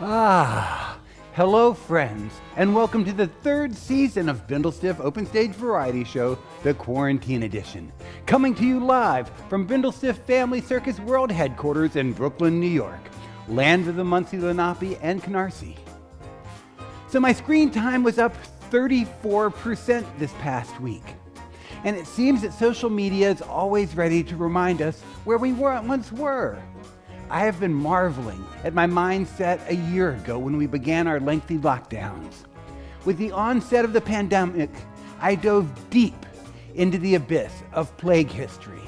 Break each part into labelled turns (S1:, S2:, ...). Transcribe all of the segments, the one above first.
S1: Hello friends, and welcome to the third season of Bindlestiff Open Stage Variety Show, the Quarantine Edition. Coming to you live from Bindlestiff Family Circus World Headquarters in Brooklyn, New York, land of the Muncie, Lenape, and Canarsie. So my screen time was up 34% this past week. And it seems that social media is always ready to remind us where we once were. I have been marveling at my mindset a year ago when we began our lengthy lockdowns. With the onset of the pandemic, I dove deep into the abyss of plague history.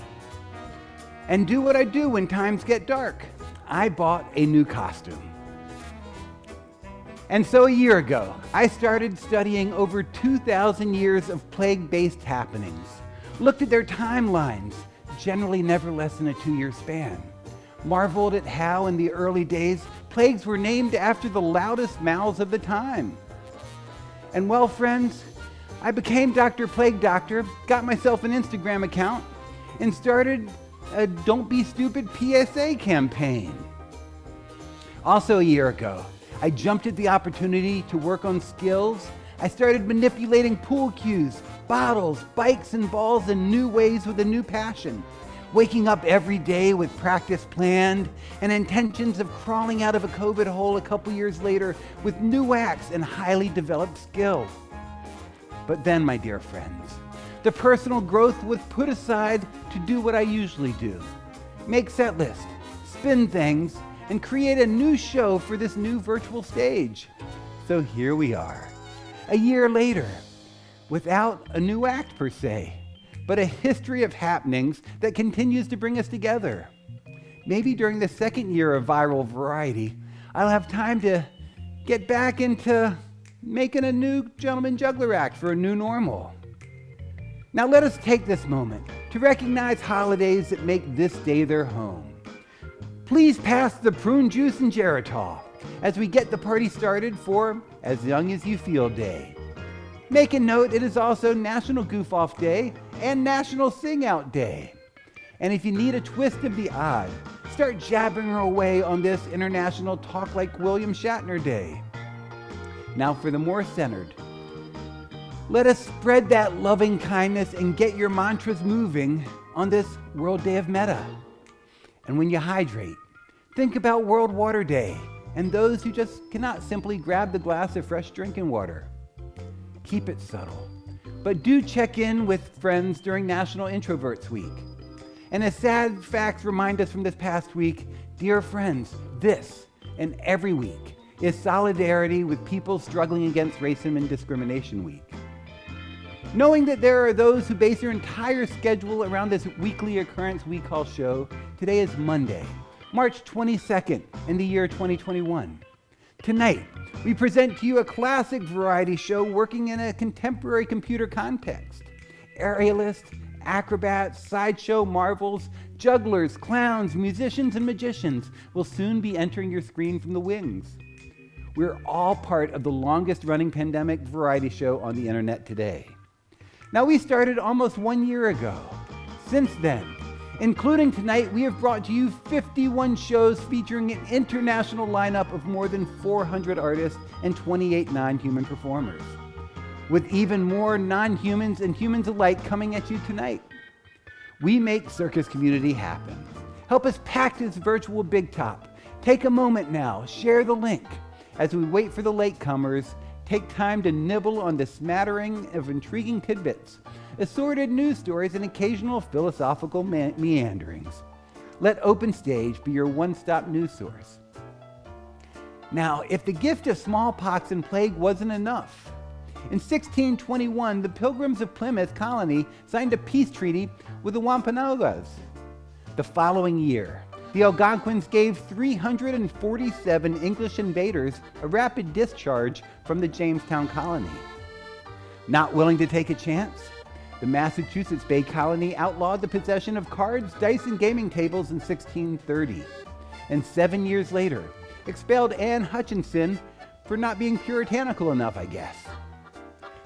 S1: And do what I do when times get dark. I bought a new costume. And so a year ago, I started studying over 2,000 years of plague-based happenings, looked at their timelines, generally never less than a 2-year span, marveled at how in the early days, plagues were named after the loudest mouths of the time. And well, friends, I became Dr. Plague Doctor, got myself an Instagram account, and started a Don't Be Stupid PSA campaign. Also a year ago, I jumped at the opportunity to work on skills. I started manipulating pool cues, bottles, bikes, and balls in new ways with a new passion. Waking up every day with practice planned and intentions of crawling out of a COVID hole a couple years later with new acts and highly developed skill. But then, my dear friends, the personal growth was put aside to do what I usually do. Make set list, spin things, and create a new show for this new virtual stage. So here we are, a year later, without a new act per se, but a history of happenings that continues to bring us together. Maybe during the second year of viral variety, I'll have time to get back into making a new gentleman juggler act for a new normal. Now let us take this moment to recognize holidays that make this day their home. Please pass the prune juice and Geritol as we get the party started for As Young as You Feel Day. Make a note, it is also National Goof Off Day and National Sing Out Day. And if you need a twist of the odd, start jabbering away on this International Talk Like William Shatner Day. Now for the more centered. Let us spread that loving kindness and get your mantras moving on this World Day of Meta. And when you hydrate, think about World Water Day and those who just cannot simply grab the glass of fresh drinking water. Keep it subtle, but do check in with friends during National Introverts Week. And as sad facts remind us from this past week, dear friends, this and every week is Solidarity with People Struggling Against Racism and Discrimination Week. Knowing that there are those who base their entire schedule around this weekly occurrence we call show, today is Monday, March 22nd in the year 2021. Tonight, we present to you a classic variety show working in a contemporary computer context. Aerialists, acrobats, sideshow marvels, jugglers, clowns, musicians, and magicians will soon be entering your screen from the wings. We're all part of the longest running pandemic variety show on the internet today. Now, we started almost 1 year ago. Since then, including tonight, we have brought to you 51 shows featuring an international lineup of more than 400 artists and 28 non-human performers, with even more non-humans and humans alike coming at you tonight. We make circus community happen. Help us pack this virtual big top. Take a moment now, share the link. As we wait for the latecomers, take time to nibble on the smattering of intriguing tidbits, assorted news stories, and occasional philosophical meanderings. Let Open Stage be your one-stop news source. Now, if the gift of smallpox and plague wasn't enough, in 1621, the Pilgrims of Plymouth Colony signed a peace treaty with the Wampanoags. The following year, the Algonquins gave 347 English invaders a rapid discharge from the Jamestown colony. Not willing to take a chance, the Massachusetts Bay Colony outlawed the possession of cards, dice, and gaming tables in 1630. And 7 years later, expelled Anne Hutchinson for not being puritanical enough, I guess.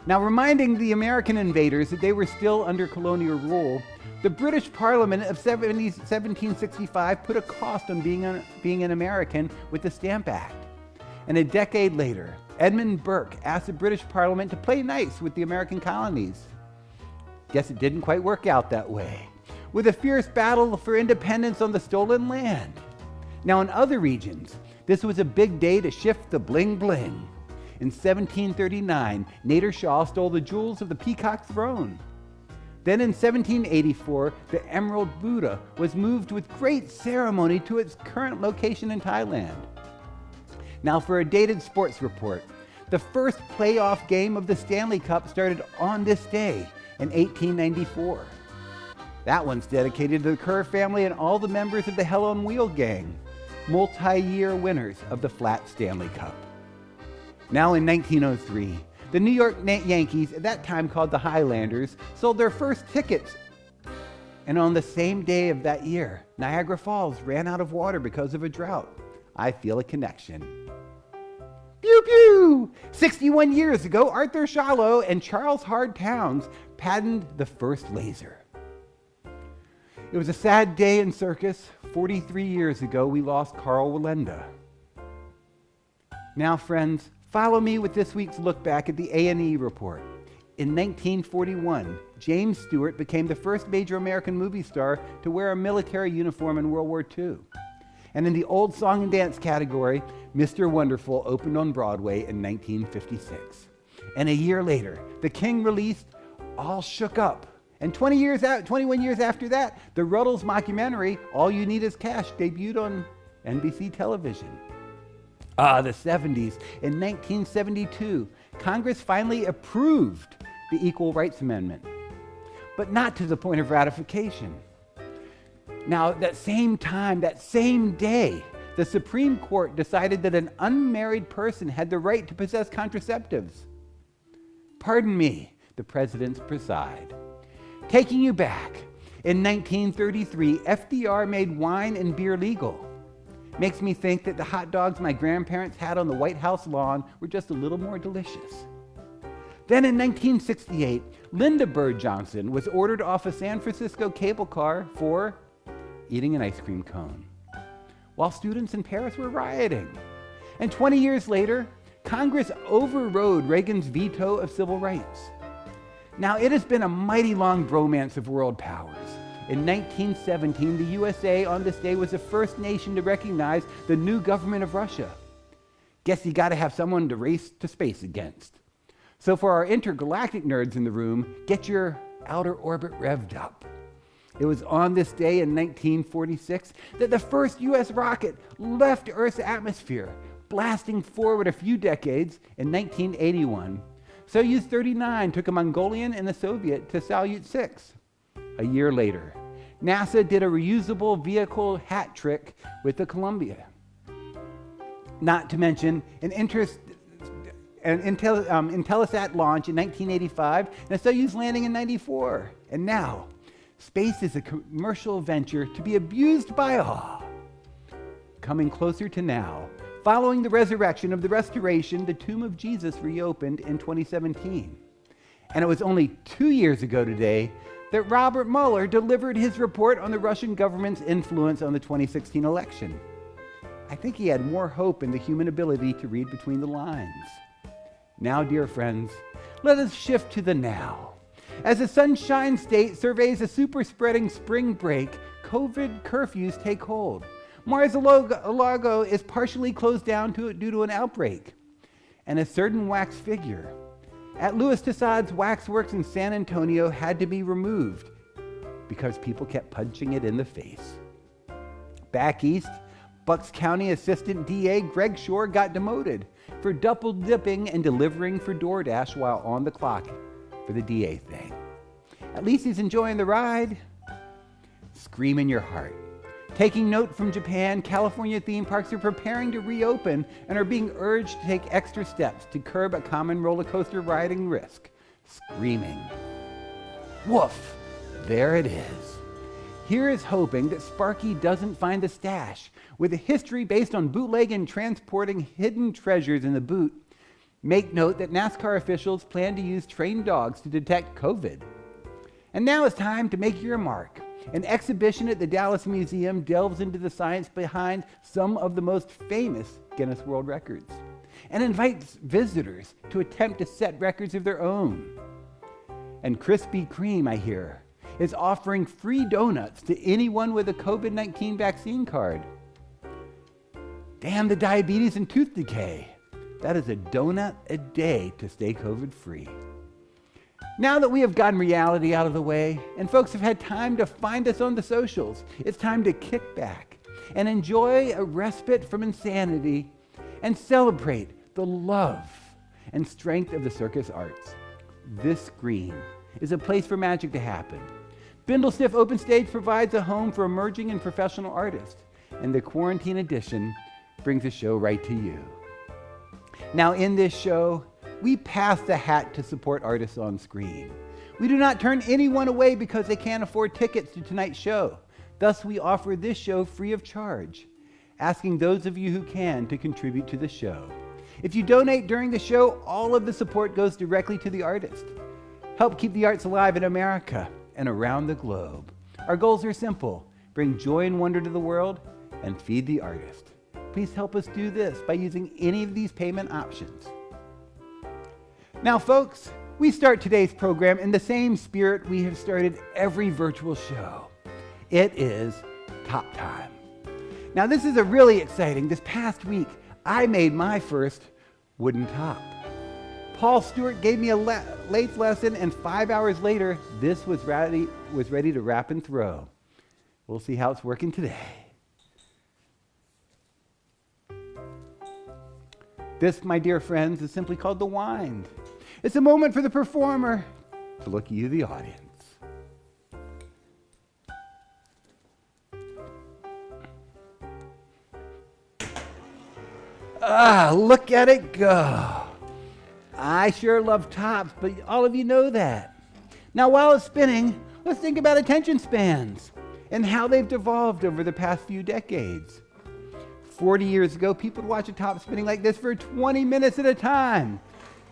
S1: Now, reminding the American invaders that they were still under colonial rule, the British Parliament of 1765 put a cost on being an American with the Stamp Act. And a decade later, Edmund Burke asked the British Parliament to play nice with the American colonies. Guess it didn't quite work out that way, with a fierce battle for independence on the stolen land. Now in other regions, this was a big day to shift the bling bling. In 1739, Nader Shah stole the jewels of the Peacock throne. Then in 1784, the Emerald Buddha was moved with great ceremony to its current location in Thailand. Now for a dated sports report. The first playoff game of the Stanley Cup started on this day in 1894. That one's dedicated to the Kerr family and all the members of the Hell on Wheel gang, multi-year winners of the Flat Stanley Cup. Now in 1903, the New York Yankees, at that time called the Highlanders, sold their first tickets. And on the same day of that year, Niagara Falls ran out of water because of a drought. I feel a connection. Pew pew! 61 years ago, Arthur Shallow and Charles Hard Towns patented the first laser. It was a sad day in Cirkus. 43 years ago, we lost Carl Wallenda. Now, friends, follow me with this week's look back at the A&E report. In 1941, James Stewart became the first major American movie star to wear a military uniform in World War II. And in the old song and dance category, Mr. Wonderful opened on Broadway in 1956. And a year later, The King released All Shook Up. And 21 years after that, the Ruddles mockumentary, All You Need Is Cash, debuted on NBC television. The 70s. In 1972, Congress finally approved the Equal Rights Amendment, but not to the point of ratification. Now, that same time, that same day, the Supreme Court decided that an unmarried person had the right to possess contraceptives. Pardon me, the presidents preside. Taking you back, in 1933, FDR made wine and beer legal. Makes me think that the hot dogs my grandparents had on the White House lawn were just a little more delicious. Then in 1968, Linda Bird Johnson was ordered off a San Francisco cable car for eating an ice cream cone, while students in Paris were rioting. And 20 years later, Congress overrode Reagan's veto of civil rights. Now, it has been a mighty long bromance of world powers. In 1917, the USA on this day was the first nation to recognize the new government of Russia. Guess you gotta have someone to race to space against. So for our intergalactic nerds in the room, get your outer orbit revved up. It was on this day in 1946 that the first US rocket left Earth's atmosphere, blasting forward a few decades. In 1981, Soyuz 39 took a Mongolian and a Soviet to Salyut 6. A year later, NASA did a reusable vehicle hat trick with the Columbia. Not to mention an Intelsat launch in 1985 and a Soyuz landing in 94. And now, space is a commercial venture to be abused by all. Coming closer to now, following the resurrection of the Restoration, the tomb of Jesus reopened in 2017. And it was only 2 years ago today that Robert Mueller delivered his report on the Russian government's influence on the 2016 election. I think he had more hope in the human ability to read between the lines. Now, dear friends, let us shift to the now. As the Sunshine State surveys a super-spreading spring break, COVID curfews take hold. Mar-a-Lago is partially closed down due to an outbreak. And a certain wax figure at Louis Tassad's waxworks in San Antonio had to be removed because people kept punching it in the face. Back east, Bucks County Assistant DA Greg Shore got demoted for double dipping and delivering for DoorDash while on the clock for the DA thing. At least he's enjoying the ride. Scream in your heart. Taking note from Japan, California theme parks are preparing to reopen and are being urged to take extra steps to curb a common roller coaster riding risk. Screaming. Woof! There it is. Here is hoping that Sparky doesn't find the stash. With a history based on bootlegging and transporting hidden treasures in the boot, make note that NASCAR officials plan to use trained dogs to detect COVID. And now it's time to make your mark. An exhibition at the Dallas Museum delves into the science behind some of the most famous Guinness World Records. and invites visitors to attempt to set records of their own. And Krispy Kreme, I hear, is offering free donuts to anyone with a COVID-19 vaccine card. Damn the diabetes and tooth decay. That is a donut a day to stay COVID-free. Now that we have gotten reality out of the way and folks have had time to find us on the socials, it's time to kick back and enjoy a respite from insanity and celebrate the love and strength of the circus arts. This screen is a place for magic to happen. Bindlestiff Open Stage provides a home for emerging and professional artists, and the quarantine edition brings a show right to you. Now in this show, we pass the hat to support artists on screen. We do not turn anyone away because they can't afford tickets to tonight's show. Thus, we offer this show free of charge, asking those of you who can to contribute to the show. If you donate during the show, all of the support goes directly to the artist. Help keep the arts alive in America and around the globe. Our goals are simple: bring joy and wonder to the world and feed the artist. Please help us do this by using any of these payment options. Now, folks, we start today's program in the same spirit we have started every virtual show. It is Top Time. Now, this is really exciting. This past week, I made my first wooden top. Paul Stewart gave me a lathe lesson, and 5 hours later, this was ready to wrap and throw. We'll see how it's working today. This, my dear friends, is simply called the wind. It's a moment for the performer to look at you, the audience. Look at it go. I sure love tops, but all of you know that. Now, while it's spinning, let's think about attention spans and how they've devolved over the past few decades. 40 years ago, people would watch a top spinning like this for 20 minutes at a time,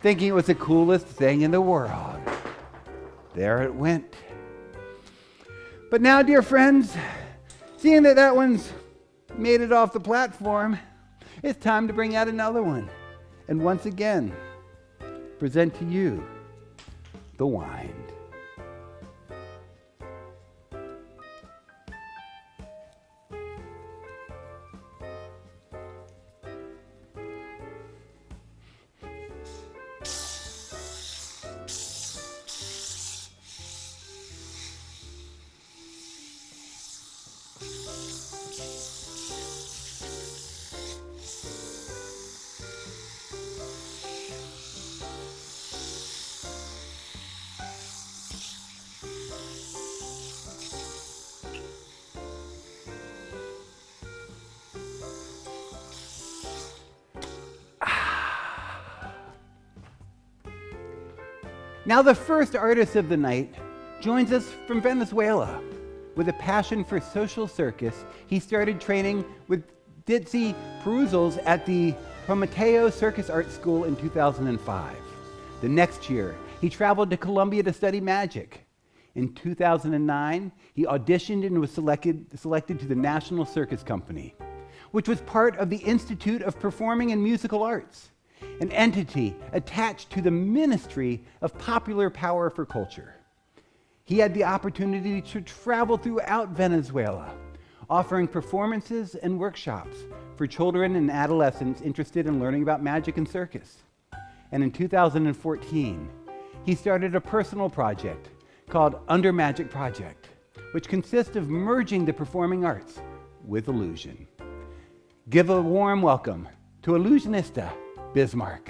S1: thinking it was the coolest thing in the world. There it went. But now, dear friends, seeing that one's made it off the platform, it's time to bring out another one. And once again, present to you the wind. Now, the first artist of the night joins us from Venezuela. With a passion for social circus, he started training with Ditsy Peruzals at the Prometeo Circus Art School in 2005. The next year, he traveled to Colombia to study magic. In 2009, he auditioned and was selected to the National Circus Company, which was part of the Institute of Performing and Musical Arts, an entity attached to the Ministry of Popular Power for Culture. He had the opportunity to travel throughout Venezuela, offering performances and workshops for children and adolescents interested in learning about magic and circus. And in 2014, he started a personal project called Under Magic Project, which consists of merging the performing arts with illusion. Give a warm welcome to Illusionista Bismarck.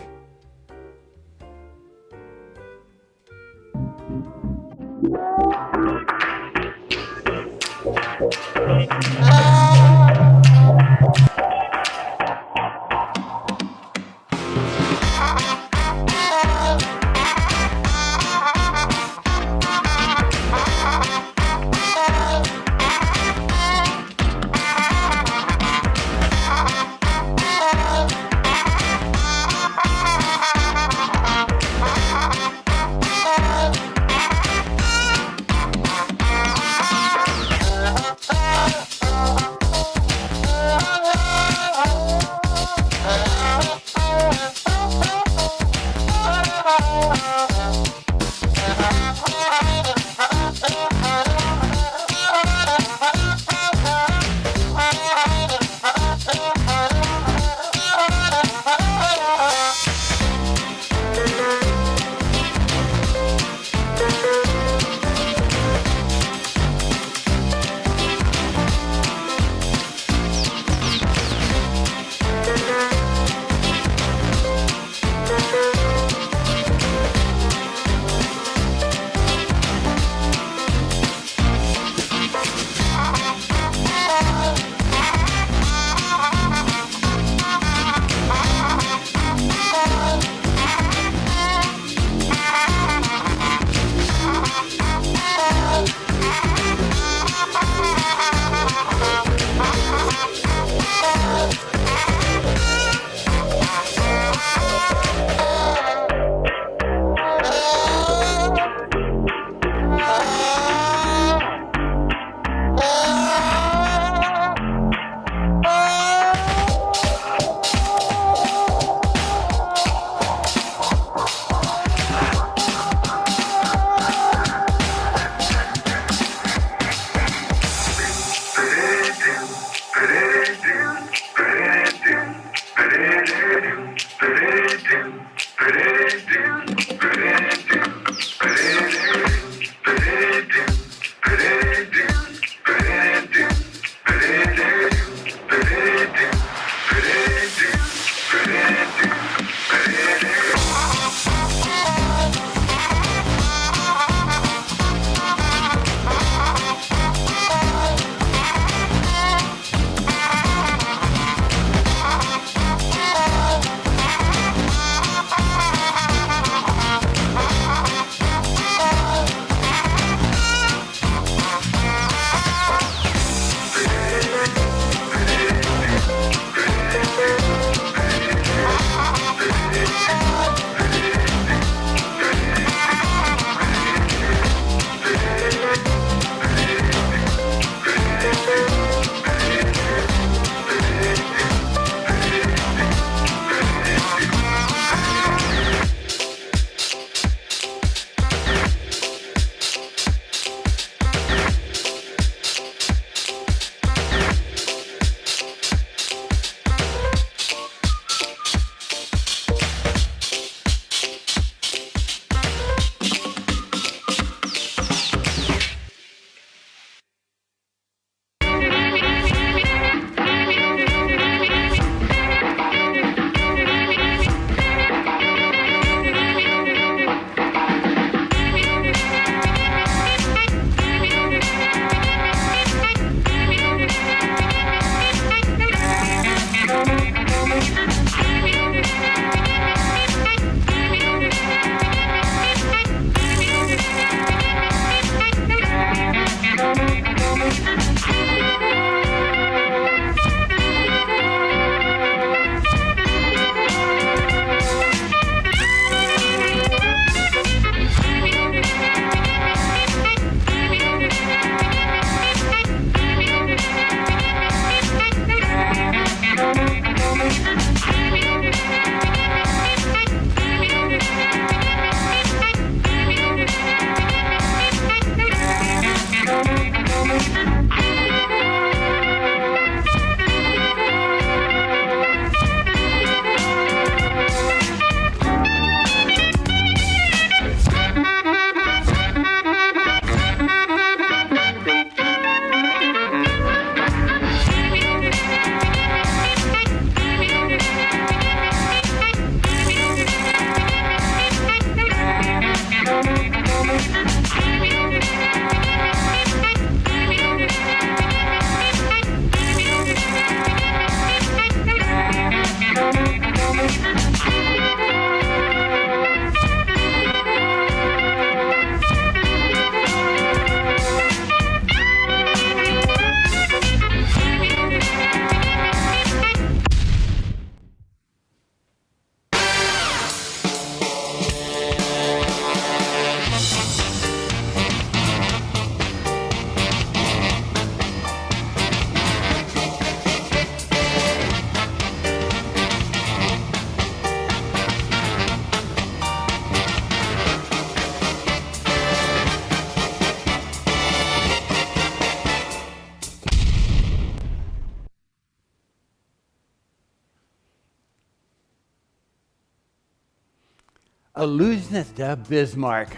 S1: Illusionista Bismarck.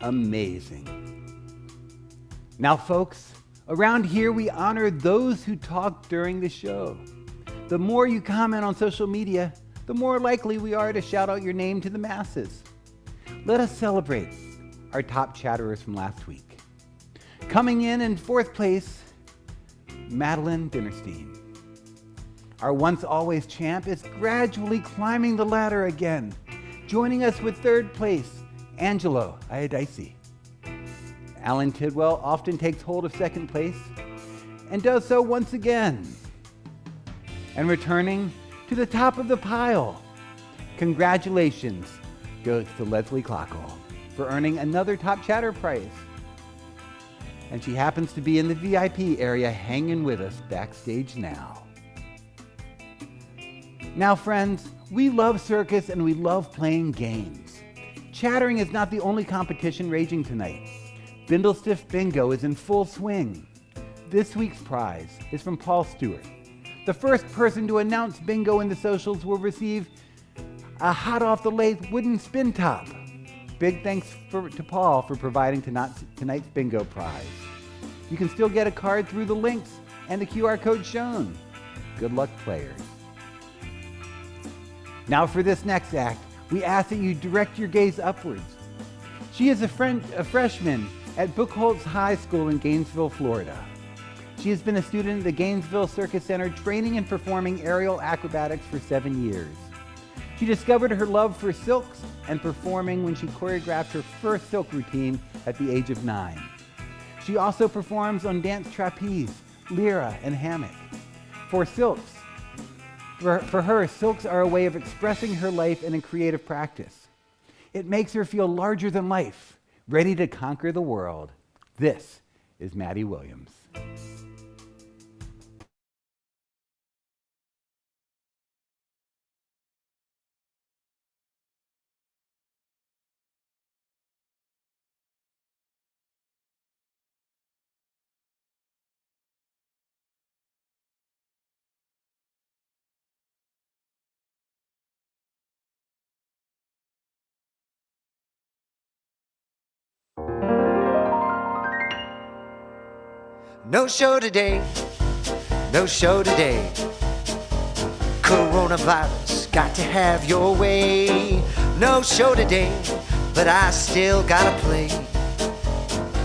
S1: Amazing. Now, folks, around here we honor those who talk during the show. The more you comment on social media, the more likely we are to shout out your name to the masses. Let us celebrate our top chatterers from last week. Coming in fourth place, Madeline Dinnerstein. Our once always champ is gradually climbing the ladder again. Joining us with third place, Angelo Iodice. Alan Tidwell often takes hold of second place and does so once again. And returning to the top of the pile, congratulations goes to Leslie Clockle for earning another Top Chatter prize. And she happens to be in the VIP area hanging with us backstage now. Now, friends, we love Circus and we love playing games. Chattering is not the only competition raging tonight. Bindlestiff Bingo is in full swing. This week's prize is from Paul Stewart. The first person to announce bingo in the socials will receive a hot-off-the-lathe wooden spin top. Big thanks to Paul for providing tonight's bingo prize. You can still get a card through the links and the QR code shown. Good luck, players. Now for this next act, we ask that you direct your gaze upwards. She is a freshman at Buchholz High School in Gainesville, Florida. She has been a student at the Gainesville Circus Center training and performing aerial acrobatics for 7 years. She discovered her love for silks and performing when she choreographed her first silk routine at the age of 9. She also performs on dance trapeze, lyra, and hammock. For her, silks are a way of expressing her life in a creative practice. It makes her feel larger than life, ready to conquer the world. This is Maddie Williams.
S2: No show today, no show today. Coronavirus, got to have your way. No show today, but I still gotta play.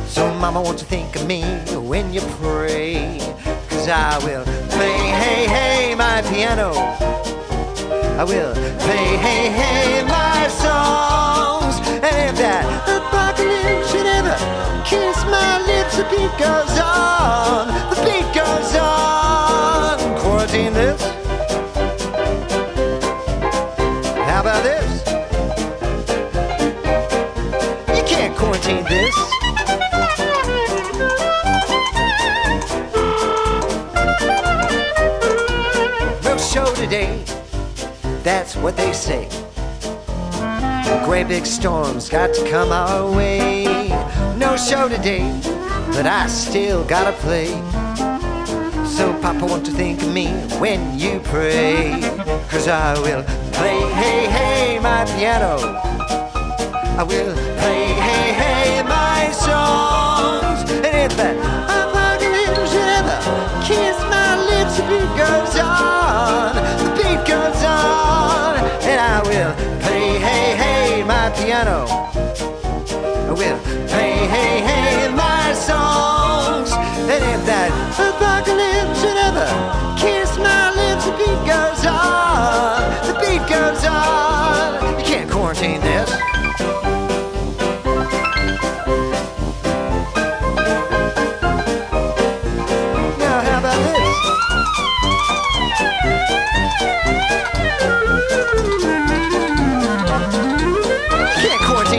S2: So mama, won't you think of me when you pray? 'Cause I will play, hey, hey, my piano. I will play, hey, hey, my songs. And if that apocalypse should ever kiss my lips, the beat goes on, the beat goes on. Quarantine this. How about this? You can't quarantine this. No show today, that's what they say. Great big storms got to come our way. No show today, but I still gotta play. So Papa, won't you think of me when you pray? 'Cause I will play, hey, hey, my piano. I will play, hey, hey, my songs. And if that apocalypse should ever kiss my lips, the beat goes on, the beat goes on. And I will play, hey, hey, my piano. I will play, hey, hey, my songs. And if that apocalypse should ever kiss my lips, the beat goes on, the beat goes on. You can't quarantine this. Now how about this? You can't quarantine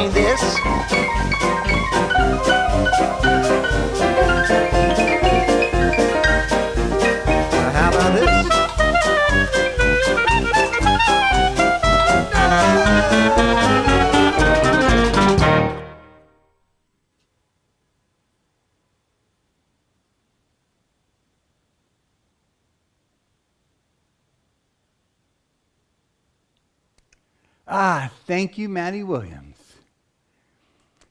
S1: Thank you, Maddie Williams.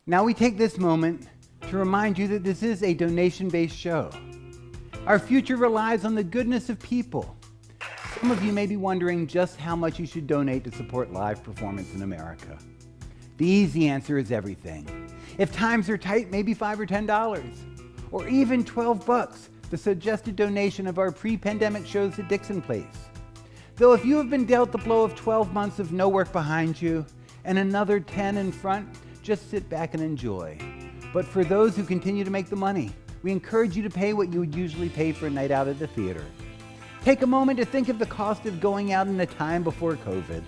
S1: Now we take this moment to remind you that this is a donation-based show. Our future relies on the goodness of people. Some of you may be wondering just how much you should donate to support live performance in America. The easy answer is everything. If times are tight, maybe $5 or $10, or even $12, the suggested donation of our pre-pandemic shows at Dixon Place. Though if you have been dealt the blow of 12 months of no work behind you and another 10 in front, just sit back and enjoy. But for those who continue to make the money, we encourage you to pay what you would usually pay for a night out at the theater. Take a moment to think of the cost of going out in a time before COVID.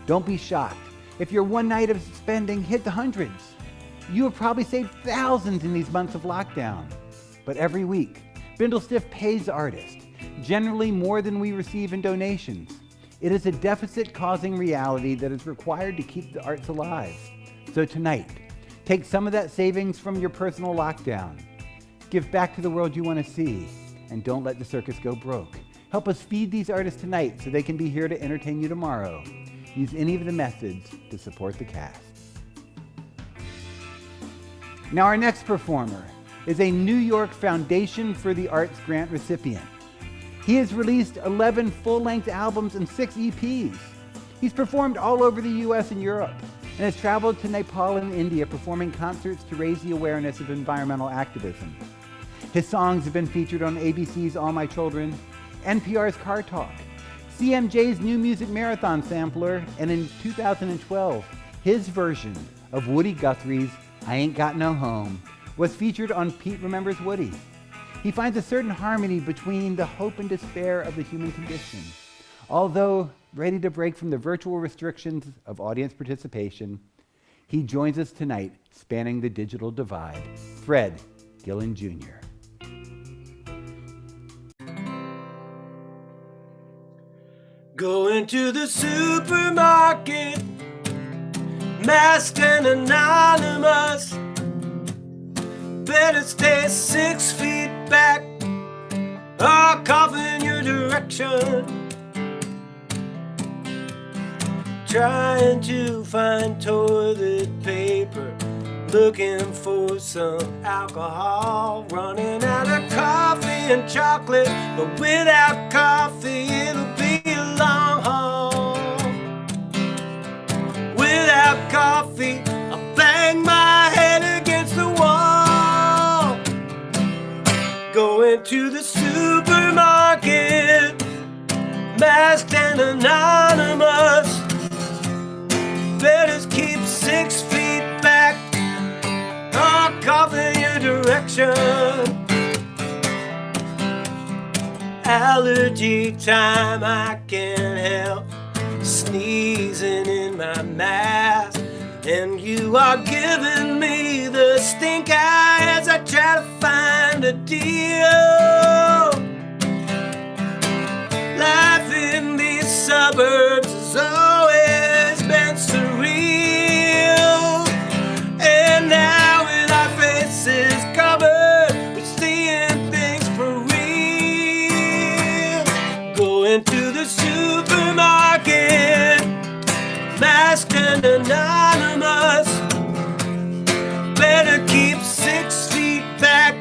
S1: Don't be shocked if your one night of spending hit the hundreds. You have probably saved thousands in these months of lockdown. But every week, Bindlestiff pays artists, generally more than we receive in donations. It is a deficit-causing reality that is required to keep the arts alive. So tonight, take some of that savings from your personal lockdown. Give back to the world you want to see, and don't let the circus go broke. Help us feed these artists tonight so they can be here to entertain you tomorrow. Use any of the methods to support the cast. Now our next performer is a New York Foundation for the Arts grant recipient. He has released 11 full-length albums and 6 EPs. He's performed all over the US and Europe and has traveled to Nepal and India performing concerts to raise the awareness of environmental activism. His songs have been featured on ABC's All My Children, NPR's Car Talk, CMJ's New Music Marathon sampler, and in 2012, his version of Woody Guthrie's I Ain't Got No Home was featured on Pete Remembers Woody. He finds a certain harmony between the hope and despair of the human condition. Although ready to break from the virtual restrictions of audience participation, he joins us tonight spanning the digital divide, Fred Gillen Jr.
S3: Going to the supermarket, masked and anonymous. Better stay 6 feet back or cough in your direction. Trying to find toilet paper, looking for some alcohol. Running out of coffee and chocolate, but without coffee it'll be a long haul. Without coffee, I'll bang my head against the wall. Going to the supermarket, masked and anonymous. Better keep 6 feet back or cough in your direction. Allergy time, I can't help sneezing in my mask, and you are giving me the stink eye as I try to find a deal. Life in these suburbs has always been surreal, and now with our faces covered, we're seeing things for real. Going to the supermarket, masked and anonymous. Better keep 6 feet back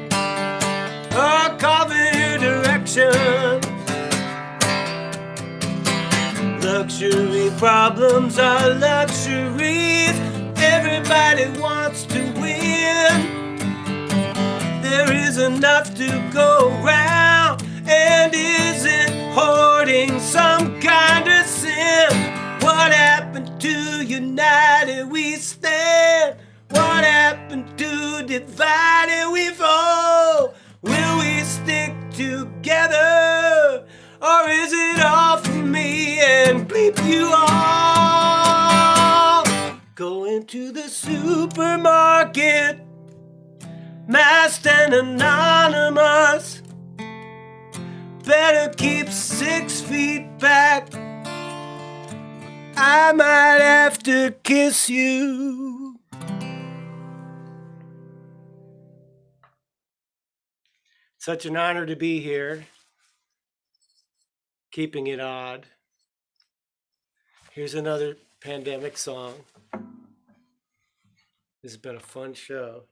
S3: or cough in your direction. Luxury problems are luxuries. Everybody wants to win. There is enough to go round, and isn't hoarding some kind of sin? What happened to United We Stand? What happened to Divided We Fall? Will we stick together? Or is it all for me and bleep you all? Going to the supermarket, masked and anonymous. Better keep 6 feet back. I might have to kiss you. Such an honor to be here. Keeping it odd. Here's another pandemic song. This has been a fun show.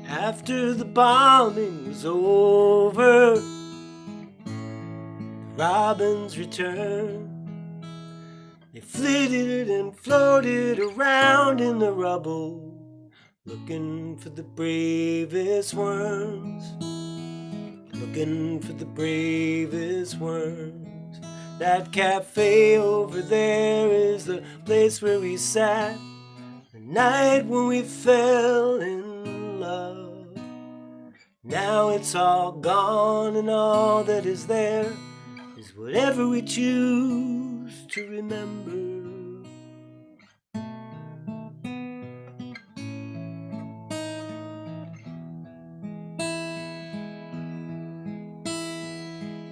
S3: After the bombing was over, robins returned. They flitted and floated around in the rubble, looking for the bravest worms, looking for the bravest worms. That cafe over there is the place where we sat the night when we fell in love. Now it's all gone, and all that is there is whatever we choose to remember.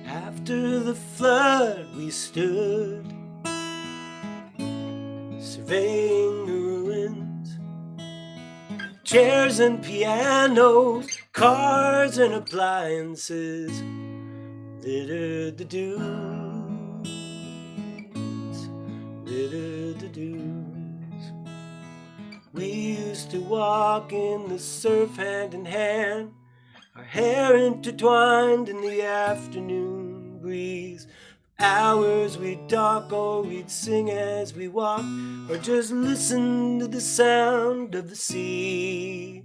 S3: After the flood we stood, surveying the ruins. Chairs and pianos, cars and appliances littered the dunes, littered the dunes. We used to walk in the surf hand in hand, our hair intertwined in the afternoon breeze. For hours we'd talk, or we'd sing as we walked, or just listen to the sound of the sea.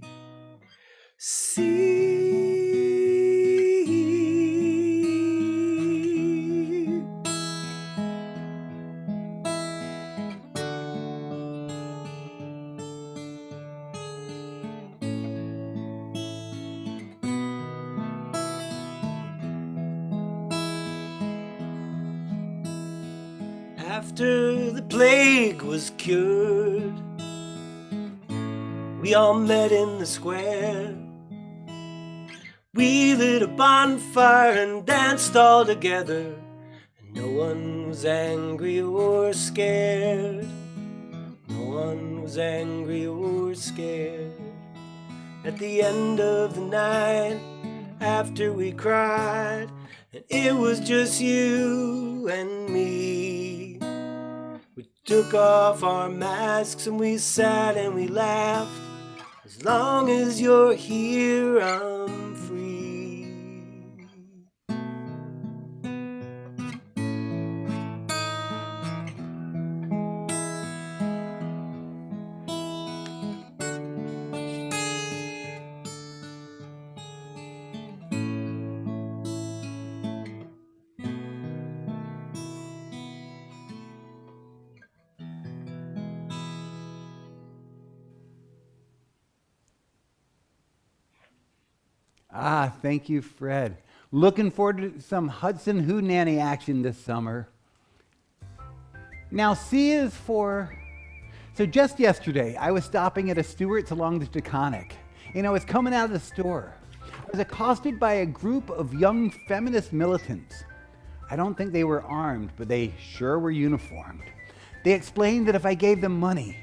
S3: After the plague was cured, we all met in the square. We lit a bonfire and danced all together, and no one was angry or scared. No one was angry or scared. At the end of the night, after we cried, and it was just you and me, we took off our masks and we sat and we laughed. As long as you're here, I'm free.
S1: Ah, thank you, Fred. Looking forward to some Hudson Hootenanny action this summer. Now, C is for... So just yesterday, I was stopping at a Stewart's along the Taconic, and I was coming out of the store. I was accosted by a group of young feminist militants. I don't think they were armed, but they sure were uniformed. They explained that if I gave them money,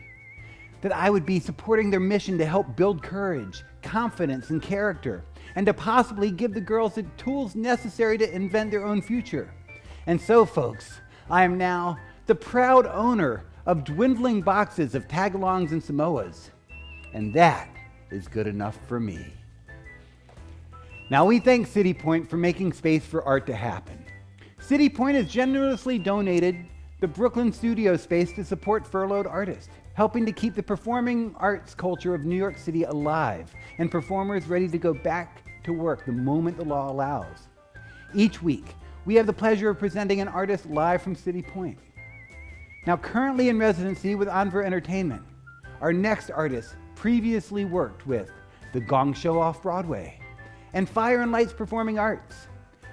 S1: that I would be supporting their mission to help build courage, confidence, and character, and to possibly give the girls the tools necessary to invent their own future. And so, folks, I am now the proud owner of dwindling boxes of tagalongs and Samoas, and that is good enough for me. Now, we thank City Point for making space for art to happen. City Point has generously donated the Brooklyn studio space to support furloughed artists, helping to keep the performing arts culture of New York City alive and performers ready to go back to work the moment the law allows. Each week, we have the pleasure of presenting an artist live from City Point. Now, currently in residency with Anver Entertainment, our next artist previously worked with The Gong Show Off-Broadway and Fire and Lights Performing Arts.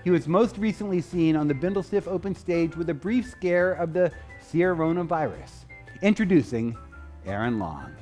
S1: He was most recently seen on the Bindlestiff open stage with a brief scare of the Sierra virus. Introducing Aaron Long.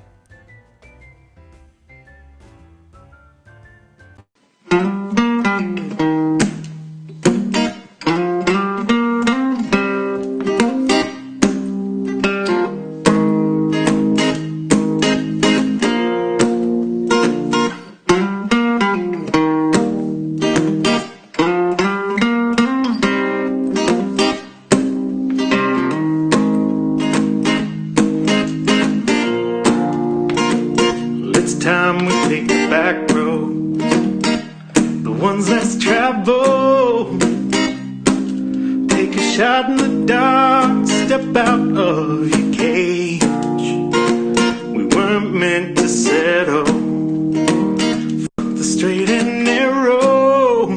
S4: time we take the back roads, the ones less traveled. Take a shot in the dark, step out of your cage. We weren't meant to settle for the straight and narrow,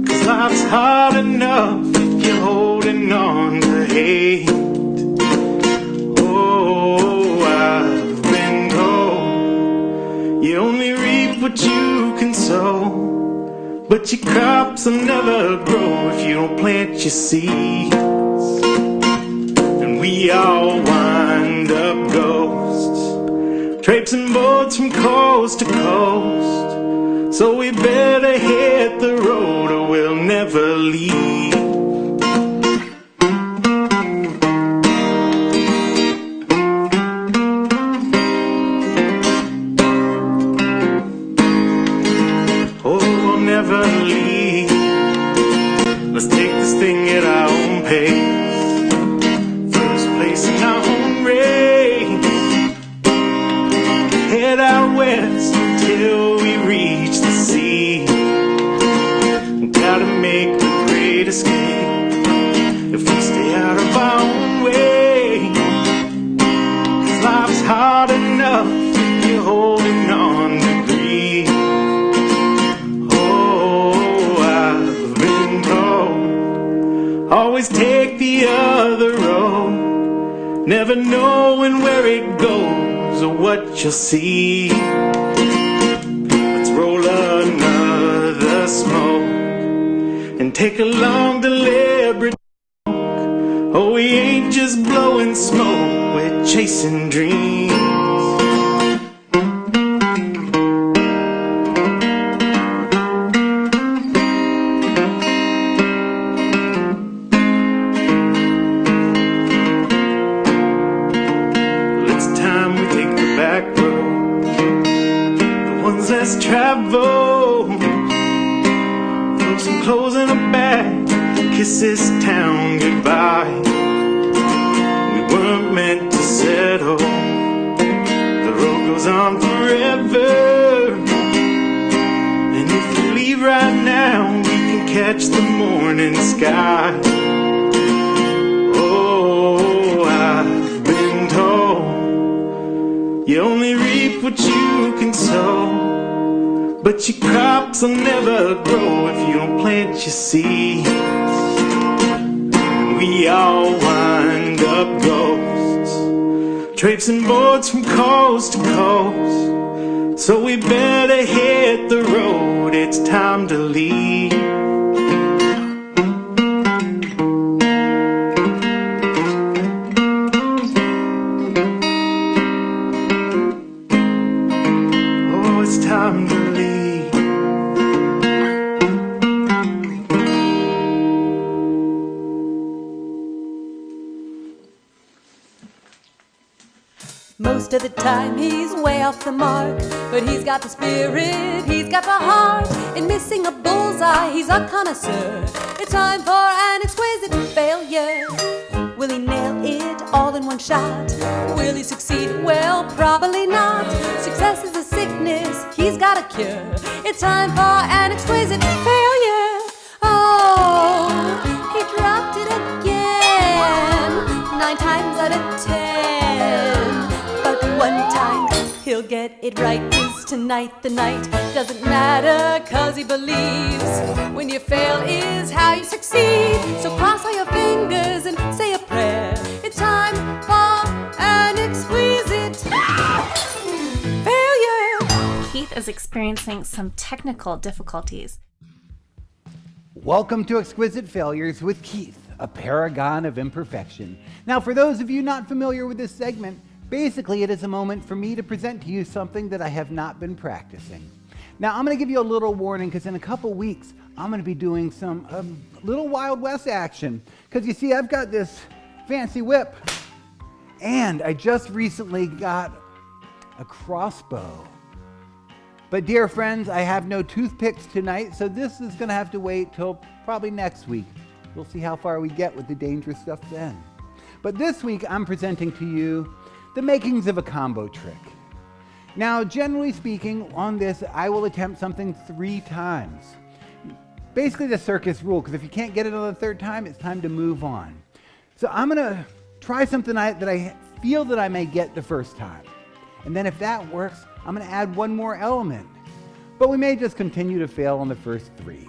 S4: 'cause life's hard enough if you're holding on to hate. You only reap what you can sow, but your crops will never grow if you don't plant your seeds. And we all wind up ghosts, traipsing boats from coast to coast. So we better hit the road or we'll never leave. Let's take this thing at our own pace. First place in our own race. Head out west till we reach the sea. Gotta make the great escape if we stay out of our own way. 'Cause life's hard enough if you're holding on to grief. Always take the other road, never knowing where it goes or what you'll see. Let's roll another smoke and take a long deliberate walk. Oh, we ain't just blowing smoke, we're chasing dreams. Less travel, throw some clothes in a bag, kiss this town goodbye. We weren't meant to settle, the road goes on forever. And if we leave right now, we can catch the morning sky. Oh, I've been told you only reap what you can sow, but your crops will never grow if you don't plant your seeds. And we all wind up ghosts, traipsing boats from coast to coast. So we better hit the road, it's time to leave. Oh, it's time to leave.
S5: Most of the time he's way off the mark, but he's got the spirit, he's got the heart. In missing a bullseye, he's a connoisseur. It's time for an exquisite failure. Will he nail it all in one shot? Will he succeed? Well, probably not. Success is a sickness, he's got a cure. It's time for an exquisite failure. Oh, he dropped it again, 9 times out of 10. But one time he'll get it right. Is tonight the night? Doesn't matter, 'cause he believes when you fail is how you succeed. So cross all your fingers and say a prayer. It's time for an exquisite failure.
S6: Keith is experiencing some technical difficulties.
S1: Welcome to Exquisite Failures with Keith, a paragon of imperfection. Now, for those of you not familiar with this segment, basically it is a moment for me to present to you something that I have not been practicing. Now, I'm going to give you a little warning, because in a couple weeks, I'm going to be doing some little Wild West action. Because you see, I've got this fancy whip, and I just recently got a crossbow. But dear friends, I have no toothpicks tonight, so this is going to have to wait till probably next week. We'll see how far we get with the dangerous stuff then. But this week, I'm presenting to you the makings of a combo trick. Now, generally speaking, on this, I will attempt something 3 times. Basically the circus rule, because if you can't get it on the 3rd time, it's time to move on. So I'm gonna try something that I feel that I may get the 1st time. And then if that works, I'm gonna add 1 more element. But we may just continue to fail on the first 3.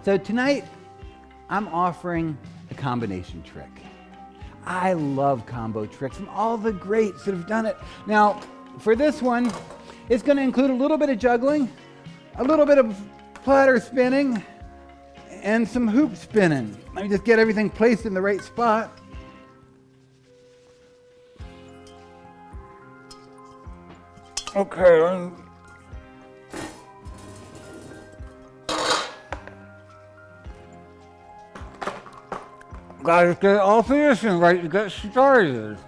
S1: So tonight, I'm offering a combination trick. I love combo tricks and all the greats that have done it. Now, for this one, it's going to include a little bit of juggling, a little bit of platter spinning, and some hoop spinning. Let me just get everything placed in the right spot. Okay. Gotta get all positioned right to get started.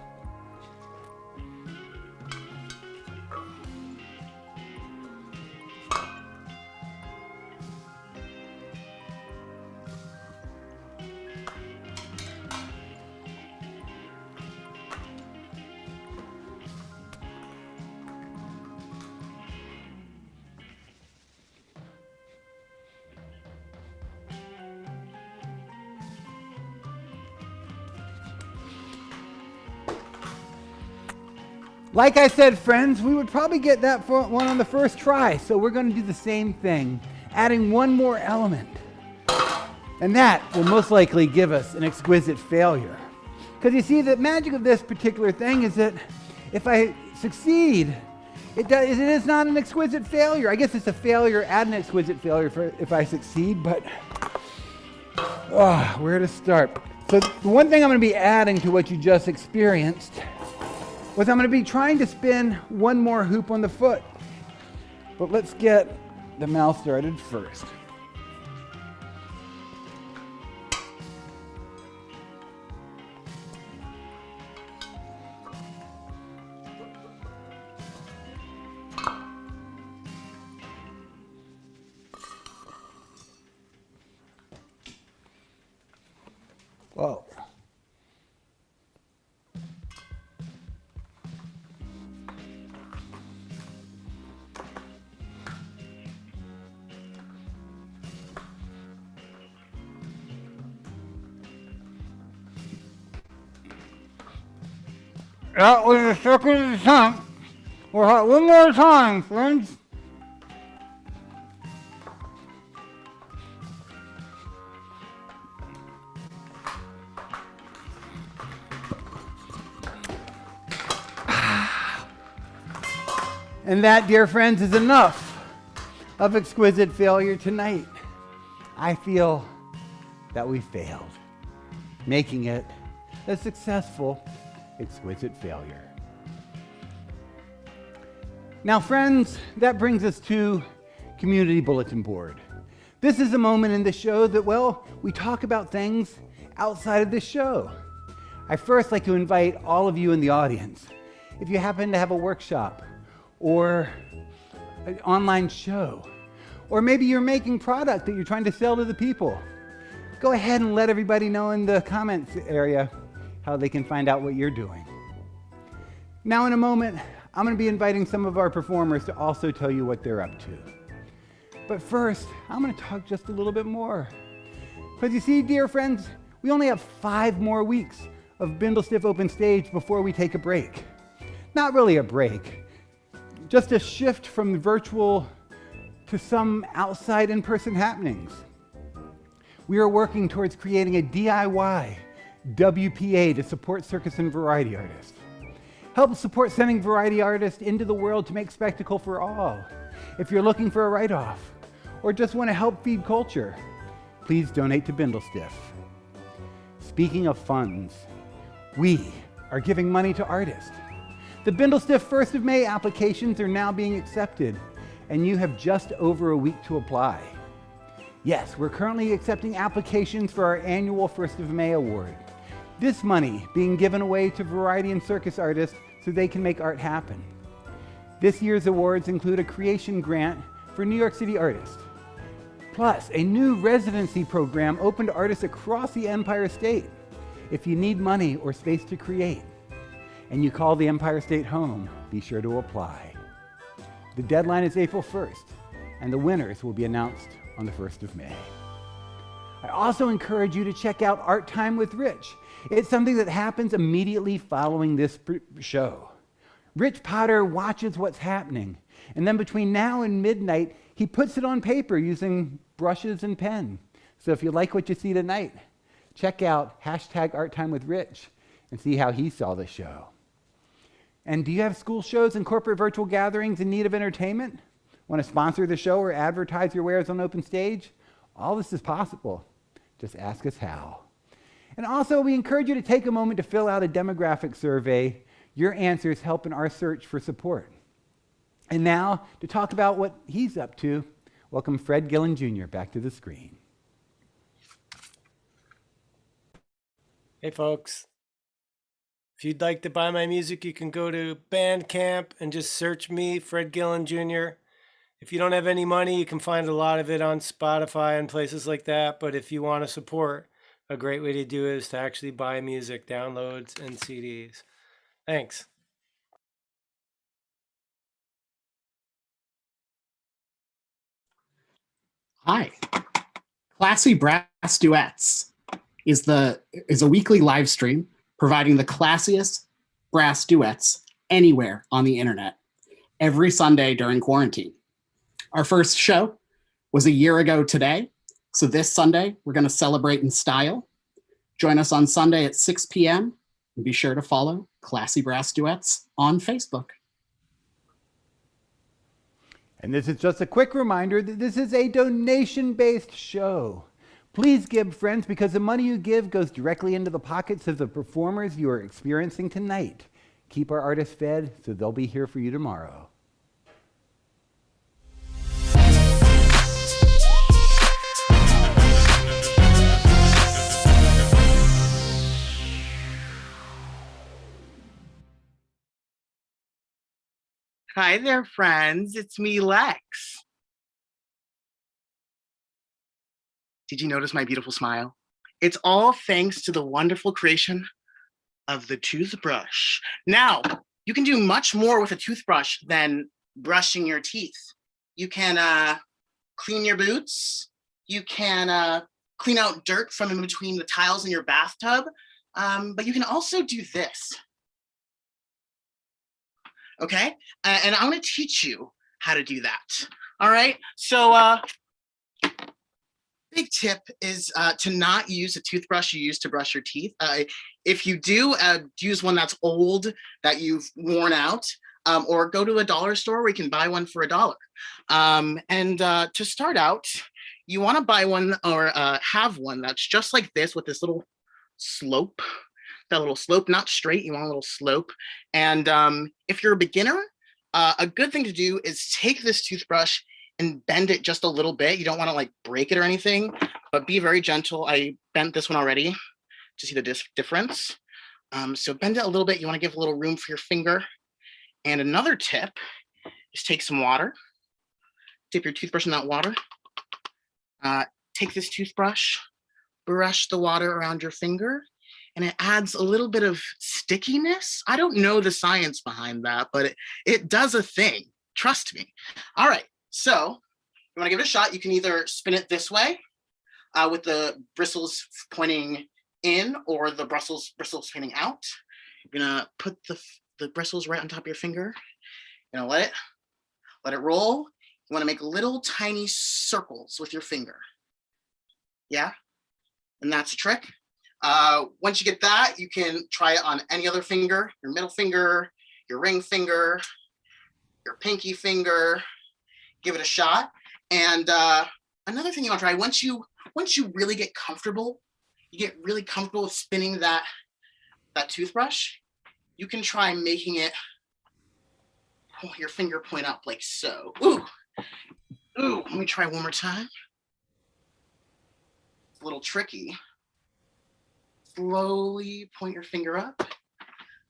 S1: Like I said, friends, we would probably get that one on the first try, so we're going to do the same thing, adding 1 more element. And that will most likely give us an exquisite failure. Because you see, the magic of this particular thing is that if I succeed, it is not an exquisite failure. I guess it's a failure and an exquisite failure if I succeed, but where to start? So the one thing I'm going to be adding to what you just experienced was I'm going to be trying to spin 1 more hoop on the foot. But let's get the mouth started first. Whoa. That was the second attempt. We'll have 1 more time, friends. And that, dear friends, is enough of exquisite failure tonight. I feel that we failed, making it a successful exquisite failure. Now, friends, that brings us to Community Bulletin Board. This is a moment in the show that, well, we talk about things outside of the show. I first like to invite all of you in the audience, if you happen to have a workshop or an online show, or maybe you're making product that you're trying to sell to the people, go ahead and let everybody know in the comments area how they can find out what you're doing. Now in a moment, I'm going to be inviting some of our performers to also tell you what they're up to. But first, I'm going to talk just a little bit more. Because you see, dear friends, we only have 5 more weeks of Bindlestiff Open Stage before we take a break. Not really a break, just a shift from virtual to some outside in-person happenings. We are working towards creating a DIY WPA to support circus and variety artists. Help support sending variety artists into the world to make spectacle for all. If you're looking for a write-off or just want to help feed culture, please donate to Bindlestiff. Speaking of funds, we are giving money to artists. The Bindlestiff 1st of May applications are now being accepted, and you have just over a week to apply. Yes, we're currently accepting applications for our annual 1st of May award. This money being given away to variety and circus artists so they can make art happen. This year's awards include a creation grant for New York City artists, plus a new residency program open to artists across the Empire State if you need money or space to create. and you call the Empire State home, be sure to apply. The deadline is April 1st, and the winners will be announced on the 1st of May. I also encourage you to check out Art Time with Rich. It's something that happens immediately following this show. Rich Potter watches what's happening, and then between now and midnight, he puts it on paper using brushes and pen. So if you like what you see tonight, check out #ArtTimeWithRich and see how he saw the show. And do you have school shows and corporate virtual gatherings in need of entertainment? Want to sponsor the show or advertise your wares on open stage? All this is possible. Just ask us how. And also, we encourage you to take a moment to fill out a demographic survey. Your answers help in our search for support. And now, to talk about what he's up to, welcome Fred Gillen Jr. back to the screen.
S3: Hey folks, if you'd like to buy my music, you can go to Bandcamp and just search me, Fred Gillen Jr. If you don't have any money, you can find a lot of it on Spotify and places like that. But if you want to support, a great way to do it is to actually buy music, downloads, and CDs. Thanks.
S7: Hi. Classy Brass Duets is a weekly live stream providing the classiest brass duets anywhere on the internet every Sunday during quarantine. Our first show was a year ago today, so this Sunday we're going to celebrate in style. Join us on Sunday at 6 p.m. and be sure to follow Classy Brass Duets on Facebook.
S1: And this is just a quick reminder that this is a donation-based show. Please give, friends, because the money you give goes directly into the pockets of the performers you are experiencing tonight. Keep our artists fed so they'll be here for you tomorrow.
S8: Hi there, friends. It's me, Lex. Did you notice my beautiful smile? It's all thanks to the wonderful creation of the toothbrush. Now, you can do much more with a toothbrush than brushing your teeth. You can clean your boots. You can clean out dirt from in between the tiles in your bathtub. But you can also do this. Okay, and I'm going to teach you how to do that. All right, so big tip is to not use a toothbrush you use to brush your teeth. If you do, use one that's old, that you've worn out, or go to a dollar store where you can buy one for $1. And to start out, you want to buy one or have one that's just like this with this little slope. That little slope, not straight, you want a little slope. And if you're a beginner, a good thing to do is take this toothbrush and bend it just a little bit. You don't want to like break it or anything, but be very gentle. I bent this one already to see the difference. So bend it a little bit. You want to give a little room for your finger. And another tip is take some water, dip your toothbrush in that water. Take this toothbrush, brush the water around your finger, and it adds a little bit of stickiness. I don't know the science behind that, but it does a thing. Trust me. All right, so you want to give it a shot. You can either spin it this way with the bristles pointing in, or the bristles pointing out. You're gonna put the bristles right on top of your finger. You're gonna let it roll. You want to make little tiny circles with your finger. Yeah, and that's a trick. Once you get that, you can try it on any other finger, your middle finger, your ring finger, your pinky finger. Give it a shot. And another thing you want to try, once you really get comfortable, with spinning that toothbrush, you can try making it your finger point up like so. Ooh, let me try one more time. It's a little tricky. Slowly point your finger up.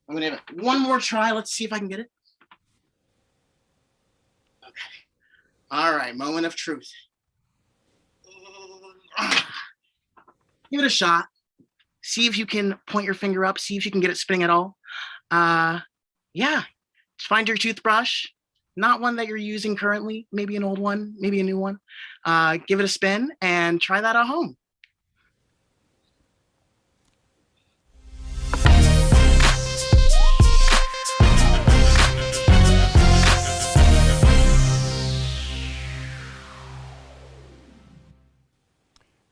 S8: I'm gonna give it one more try. Let's see if I can get it. Okay. All right, moment of truth. Give it a shot. See if you can point your finger up. See if you can get it spinning at all. Yeah, just find your toothbrush, not one that you're using currently, maybe an old one, maybe a new one. Give it a spin and try that at home.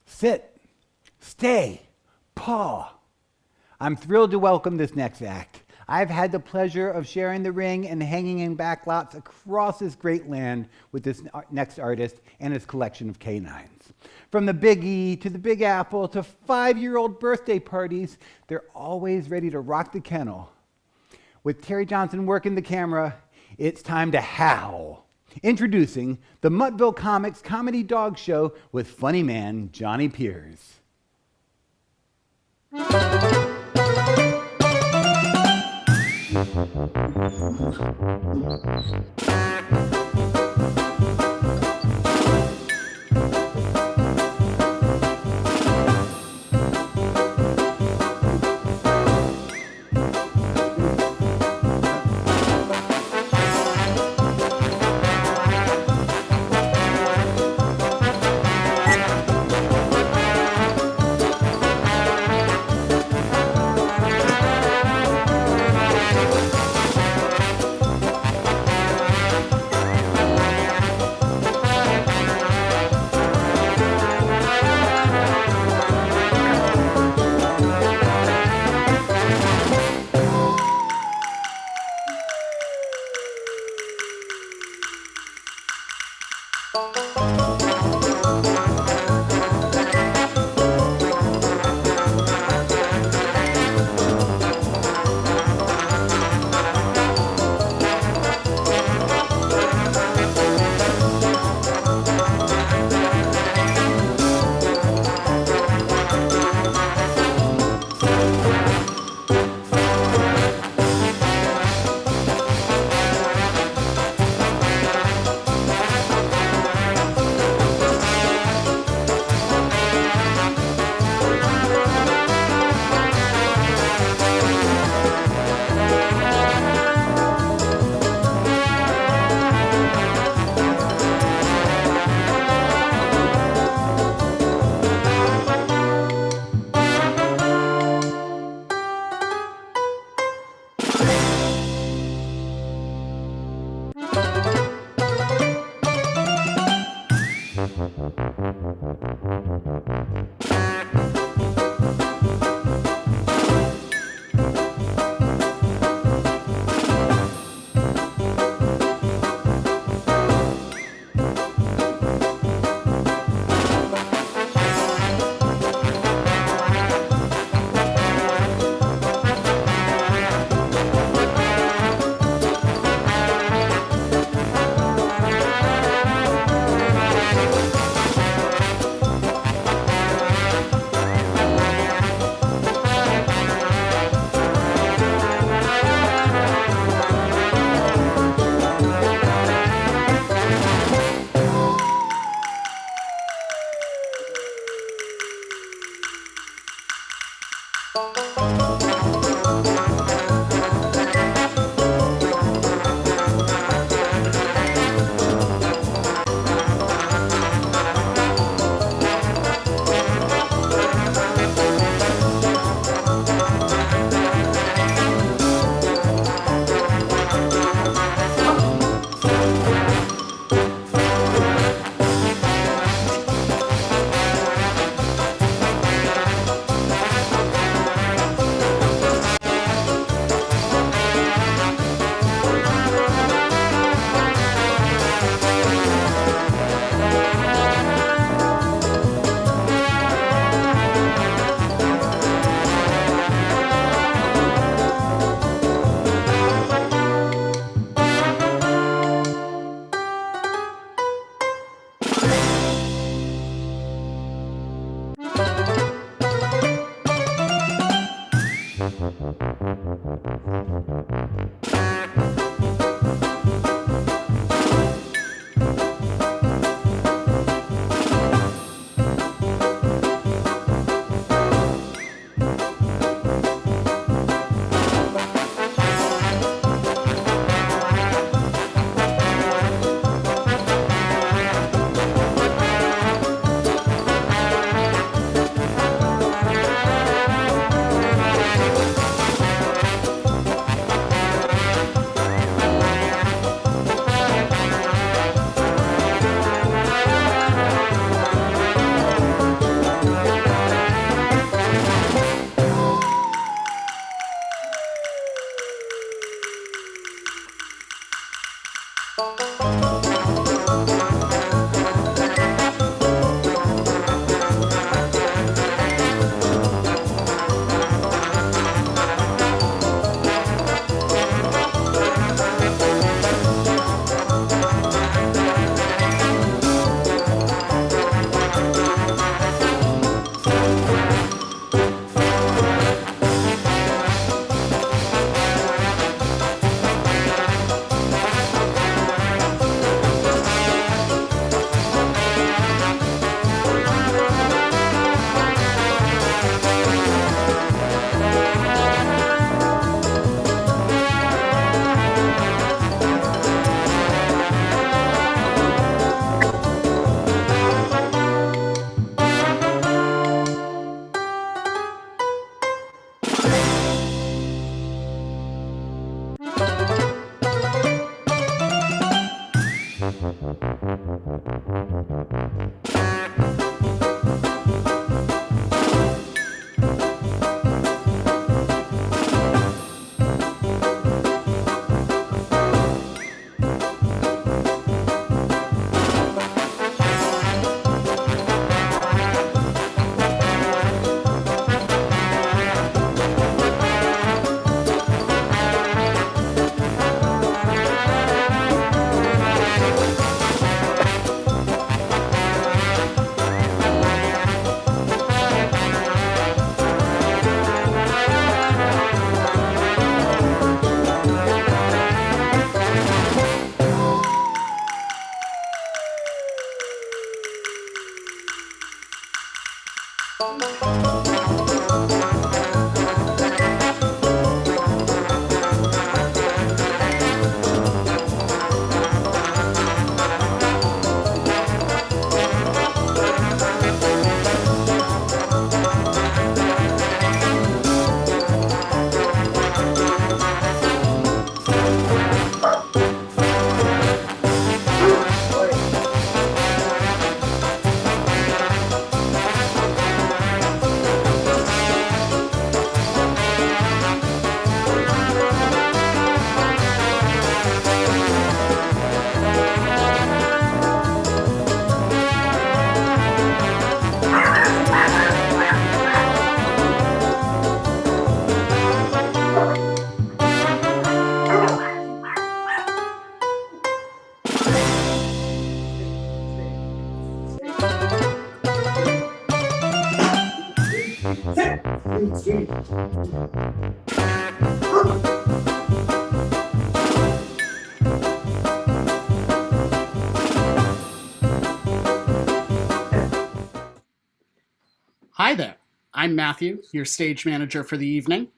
S1: Sit, stay, paw. I'm thrilled to welcome this next act. I've had the pleasure of sharing the ring and hanging in backlots across this great land with this next artist and his collection of canines. From the Big E to the Big Apple to 5-year-old birthday parties, they're always ready to rock the kennel. With Terry Johnson working the camera, it's time to howl. Introducing the Muttville Comics Comedy Dog Show with funny man Johnny Piers.
S7: Hi there. I'm Matthew, your stage manager for the evening.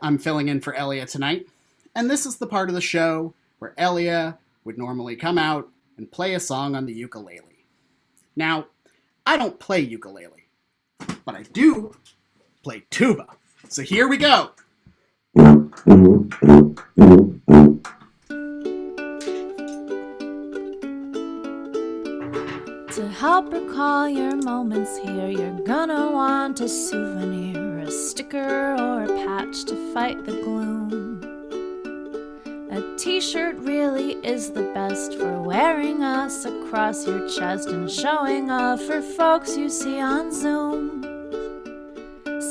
S7: I'm filling in for Elia tonight, and this is the part of the show where Elia would normally come out and play a song on the ukulele. Now, I don't play ukulele, but I do play tuba. So here we go.
S6: To help recall your moments here, you're gonna want a souvenir, a sticker or a patch to fight the gloom. A t-shirt really is the best for wearing us across your chest and showing off for folks you see on Zoom.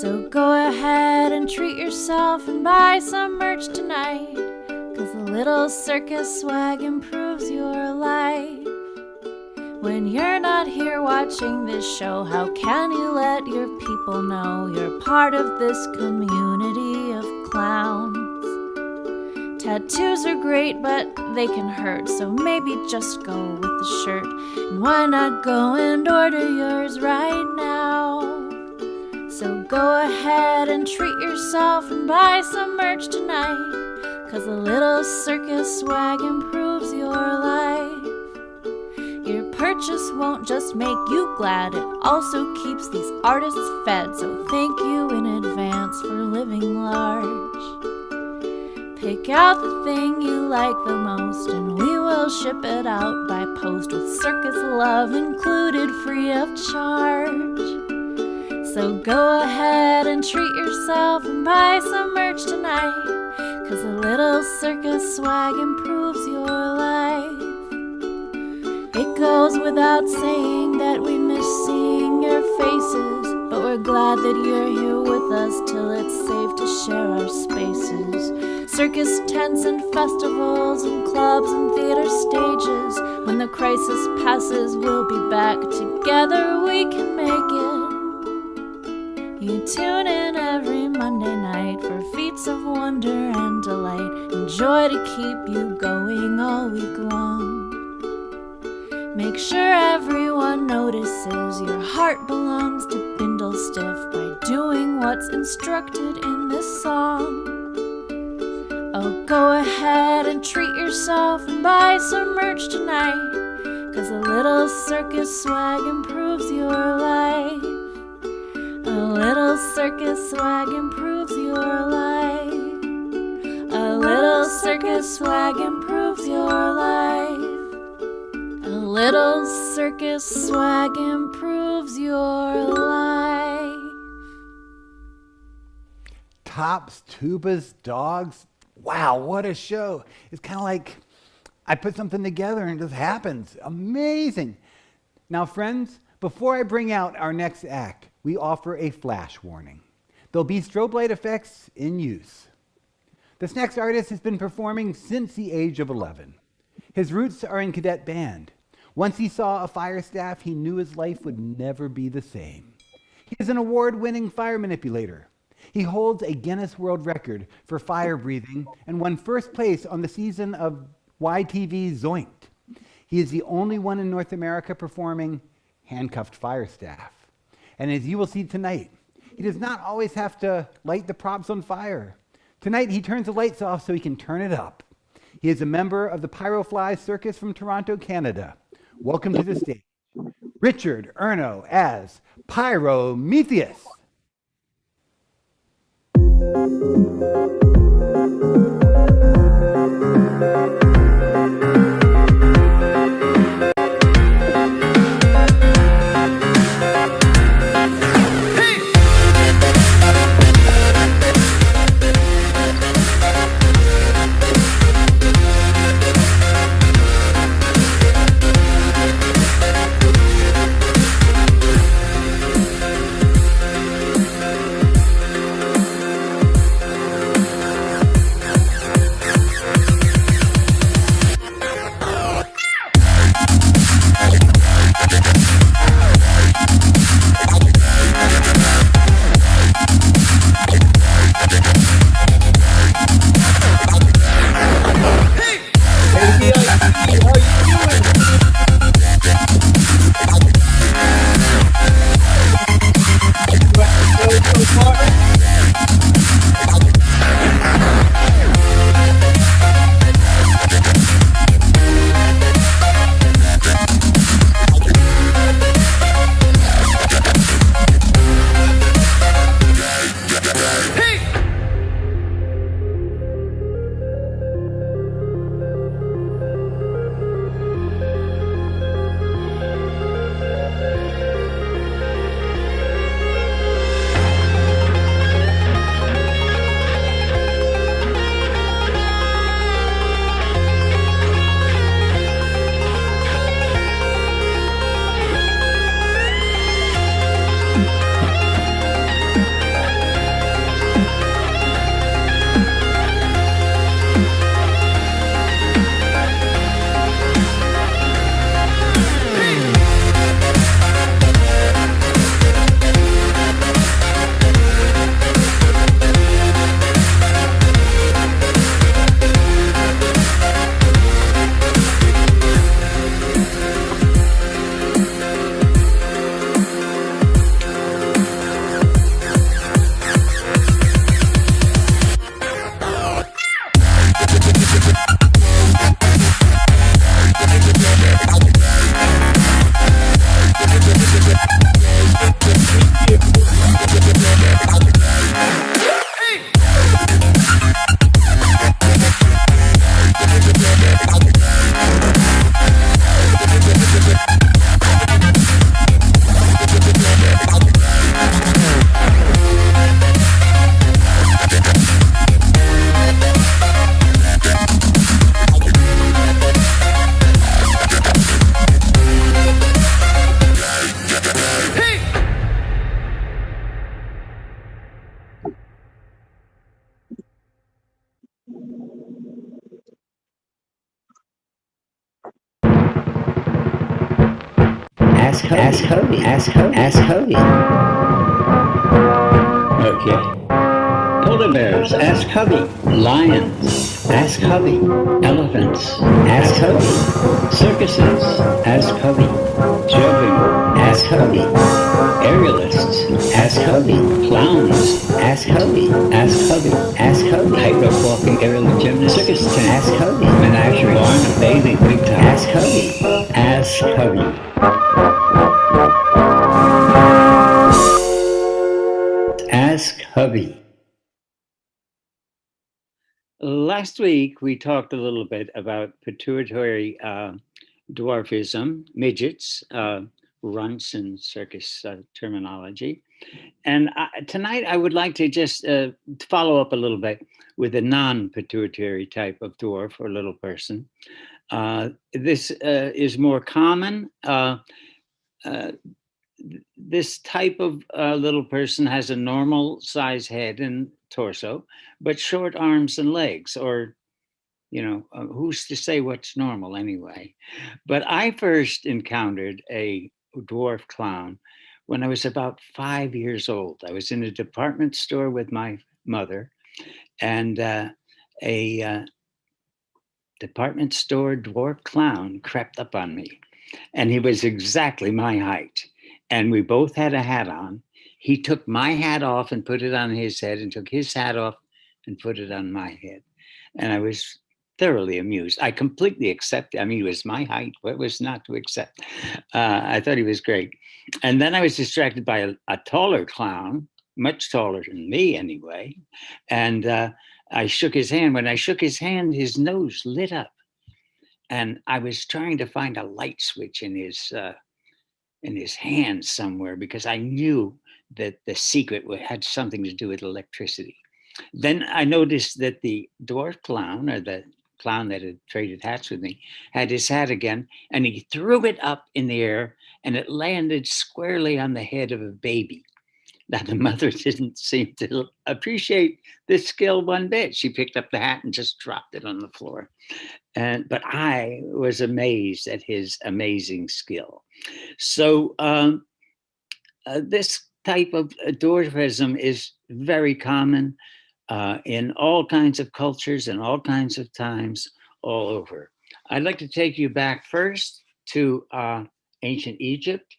S6: So go ahead and treat yourself and buy some merch tonight, 'cause a little circus swag improves your life. When you're not here watching this show, how can you let your people know you're part of this community of clowns? Tattoos are great, but they can hurt, so maybe just go with the shirt. And why not go and order yours right now? So go ahead and treat yourself and buy some merch tonight, 'cause a little circus swag improves your life. Your purchase won't just make you glad, it also keeps these artists fed, so thank you in advance for living large. Pick out the thing you like the most and we will ship it out by post with circus love included free of charge. So go ahead and treat yourself and buy some merch tonight, 'cause a little circus swag improves your life. It goes without saying that we miss seeing your faces, but we're glad that you're here with us till it's safe to share our spaces. Circus tents and festivals and clubs and theater stages. When the crisis passes, we'll be back together, we can make it. You tune in every Monday night for feats of wonder and delight, and joy to keep you going all week long. Make sure everyone notices your heart belongs to Bindlestiff by doing what's instructed in this song. Oh, go ahead and treat yourself and buy some merch tonight, 'cause a little circus swag improves your life. A little circus swag improves your life. A little circus swag improves your life. A little circus swag improves your life.
S1: Tops, tubas, dogs. Wow, what a show. It's kind of like I put something together and it just happens. Amazing. Now, friends, before I bring out our next act, we offer a flash warning. There'll be strobe light effects in use. This next artist has been performing since the age of 11. His roots are in cadet band. Once he saw a fire staff, he knew his life would never be the same. He is an award-winning fire manipulator. He holds a Guinness World Record for fire breathing and won first place on the season of YTV's Zoinked. He is the only one in North America performing handcuffed fire staff. And as you will see tonight, he does not always have to light the props on fire. Tonight, he turns the lights off so he can turn it up. He is a member of the Pyrofly Circus from Toronto, Canada. Welcome to the stage, Richard Erno as Pyrometheus.
S9: Ask Hobie. Ask Hobie. Ask Hobie. Okay. Polar bears, ask Hubby. Lions, ask Hubby. Elephants, ask Hubby. Circuses, ask Hubby. Children, ask Hubby. Aerialists, ask Hubby. Clowns, ask Hubby. Ask Hubby. Ask Hubby. Tightrope walking aerial gymnast. Circus tent, ask Hubby. Menagerie, barn, bathing, big time. Ask Hubby. Ask Hubby. Ask Hubby. Last week, we talked a little bit about pituitary dwarfism, midgets, runts in circus terminology. And tonight, I would like to just follow up a little bit with a non-pituitary type of dwarf or little person. This is more common. This type of little person has a normal size head and torso, but short arms and legs, or, who's to say what's normal anyway? But I first encountered a dwarf clown when I was about 5 years old. I was in a department store with my mother, and a department store dwarf clown crept up on me, and he was exactly my height. And we both had a hat on. He took my hat off and put it on his head, and took his hat off and put it on my head. And I was thoroughly amused. I completely accepted. I mean, he was my height. What was not to accept? I thought he was great. And then I was distracted by a taller clown, much taller than me anyway. And I shook his hand. When I shook his hand, his nose lit up. And I was trying to find a light switch in his hand somewhere, because I knew that the secret had something to do with electricity. Then I noticed that the dwarf clown, or the clown that had traded hats with me, had his hat again, and he threw it up in the air, and it landed squarely on the head of a baby. Now, the mother didn't seem to appreciate this skill one bit. She picked up the hat and just dropped it on the floor. But I was amazed at his amazing skill. So this type of dwarfism is very common in all kinds of cultures and all kinds of times all over. I'd like to take you back first to ancient Egypt,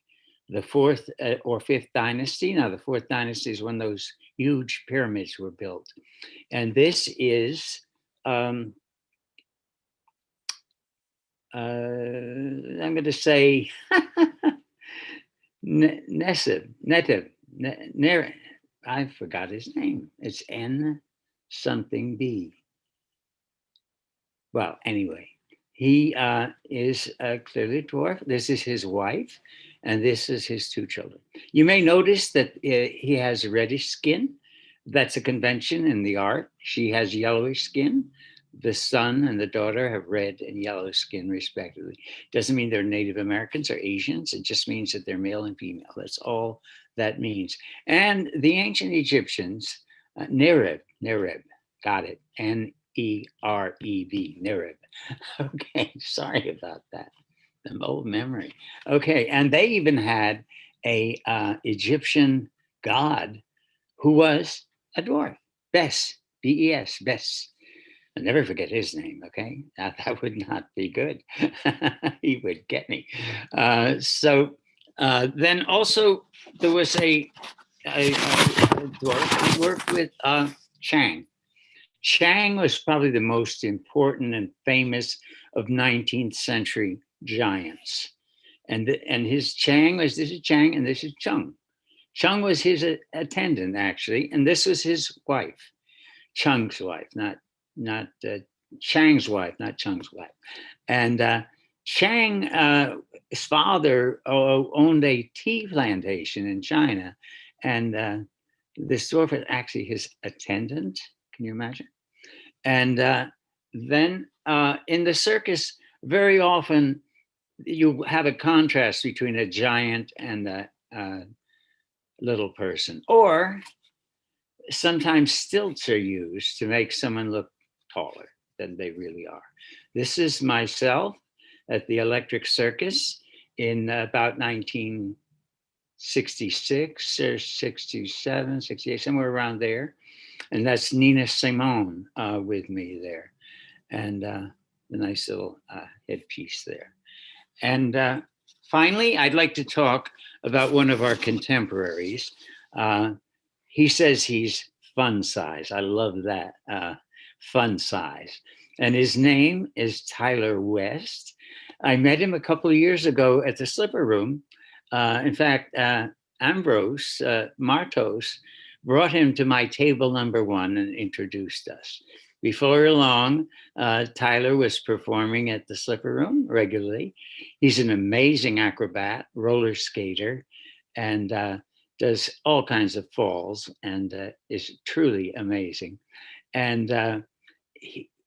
S9: the 4th or 5th dynasty. Now, the 4th dynasty is when those huge pyramids were built. And this is I'm going to say Netiv. I forgot his name. It's N something B. Well, anyway, he is clearly a dwarf. This is his wife, and this is his 2 children. You may notice that he has reddish skin. That's a convention in the art. She has yellowish skin. The son and the daughter have red and yellow skin, respectively. Doesn't mean they're Native Americans or Asians. It just means that they're male and female. That's all that means. And the ancient Egyptians, Nereb, got it. N-E-R-E-B, Nereb. Okay, sorry about that. The old memory. Okay, and they even had a Egyptian god who was a dwarf, Bes, B-E-S, Bes. I'll never forget his name, okay? That would not be good. He would get me. Then also there was a dwarf who worked with Chang. Chang was probably the most important and famous of 19th century giants. And his Chang was, this is Chang and this is Chung. Chung was his attendant, actually, and this was his wife, Chung's wife, not Chang's wife, not Chung's wife. And Chang's father owned a tea plantation in China, and this dwarf was actually his attendant. Can you imagine? And then in the circus, very often you have a contrast between a giant and a little person, or sometimes stilts are used to make someone look taller than they really are. This is myself at the Electric Circus, in about 1966 or 67, 68, somewhere around there. And that's Nina Simone with me there. And a nice little headpiece there. And finally, I'd like to talk about one of our contemporaries. He says he's fun size. I love that, fun size. And his name is Tyler West. I met him a couple of years ago at the Slipper Room. In fact, Ambrose Martos brought him to my table number 1 and introduced us. Before long, Tyler was performing at the Slipper Room regularly. He's an amazing acrobat, roller skater, and does all kinds of falls and is truly amazing. And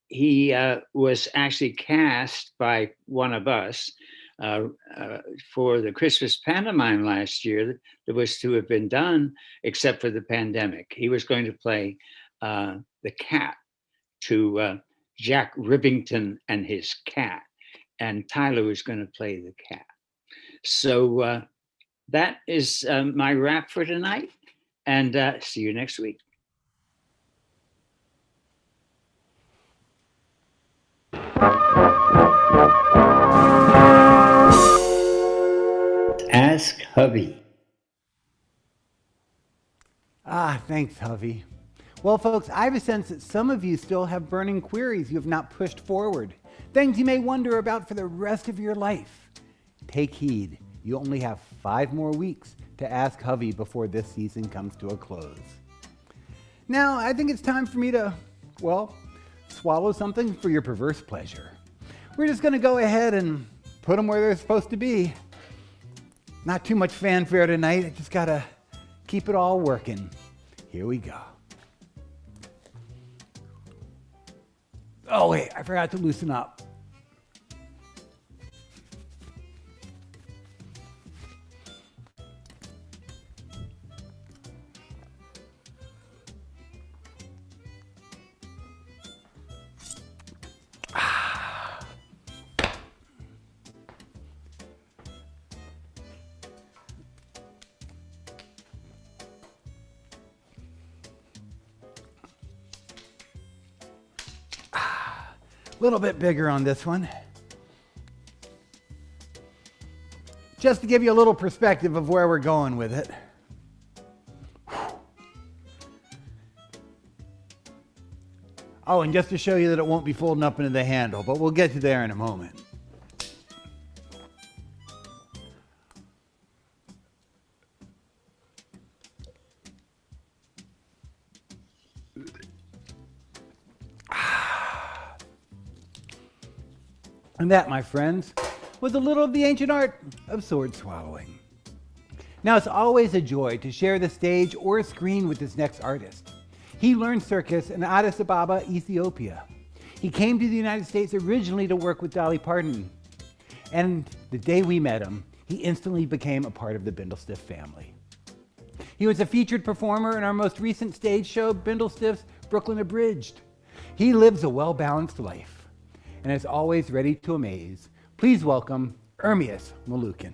S9: he was actually cast by one of us for the Christmas pantomime last year that was to have been done, except for the pandemic. He was going to play the cat to Jack Ribbington and his cat, and Tyler was going to play the cat. So that is my wrap for tonight, and see you next week. Ask Hubby.
S1: Thanks, Hovey. Well, folks, I have a sense that some of you still have burning queries you have not pushed forward, things you may wonder about for the rest of your life. Take heed. You only have 5 more weeks to ask Hovey before this season comes to a close. Now, I think it's time for me to, well, swallow something for your perverse pleasure. We're just going to go ahead and put them where they're supposed to be. Not too much fanfare tonight. I just got to keep it all working. Here we go. Oh, wait, I forgot to loosen up. A little bit bigger on this one. Just to give you a little perspective of where we're going with it. Oh, and just to show you that it won't be folding up into the handle, but we'll get to there in a moment. And that, my friends, was a little of the ancient art of sword swallowing. Now, it's always a joy to share the stage or screen with this next artist. He learned circus in Addis Ababa, Ethiopia. He came to the United States originally to work with Dolly Parton. And the day we met him, he instantly became a part of the Bindlestiff family. He was a featured performer in our most recent stage show, Bindlestiff's Brooklyn Abridged. He lives a well-balanced life and is always ready to amaze. Please welcome Ermias Molukin.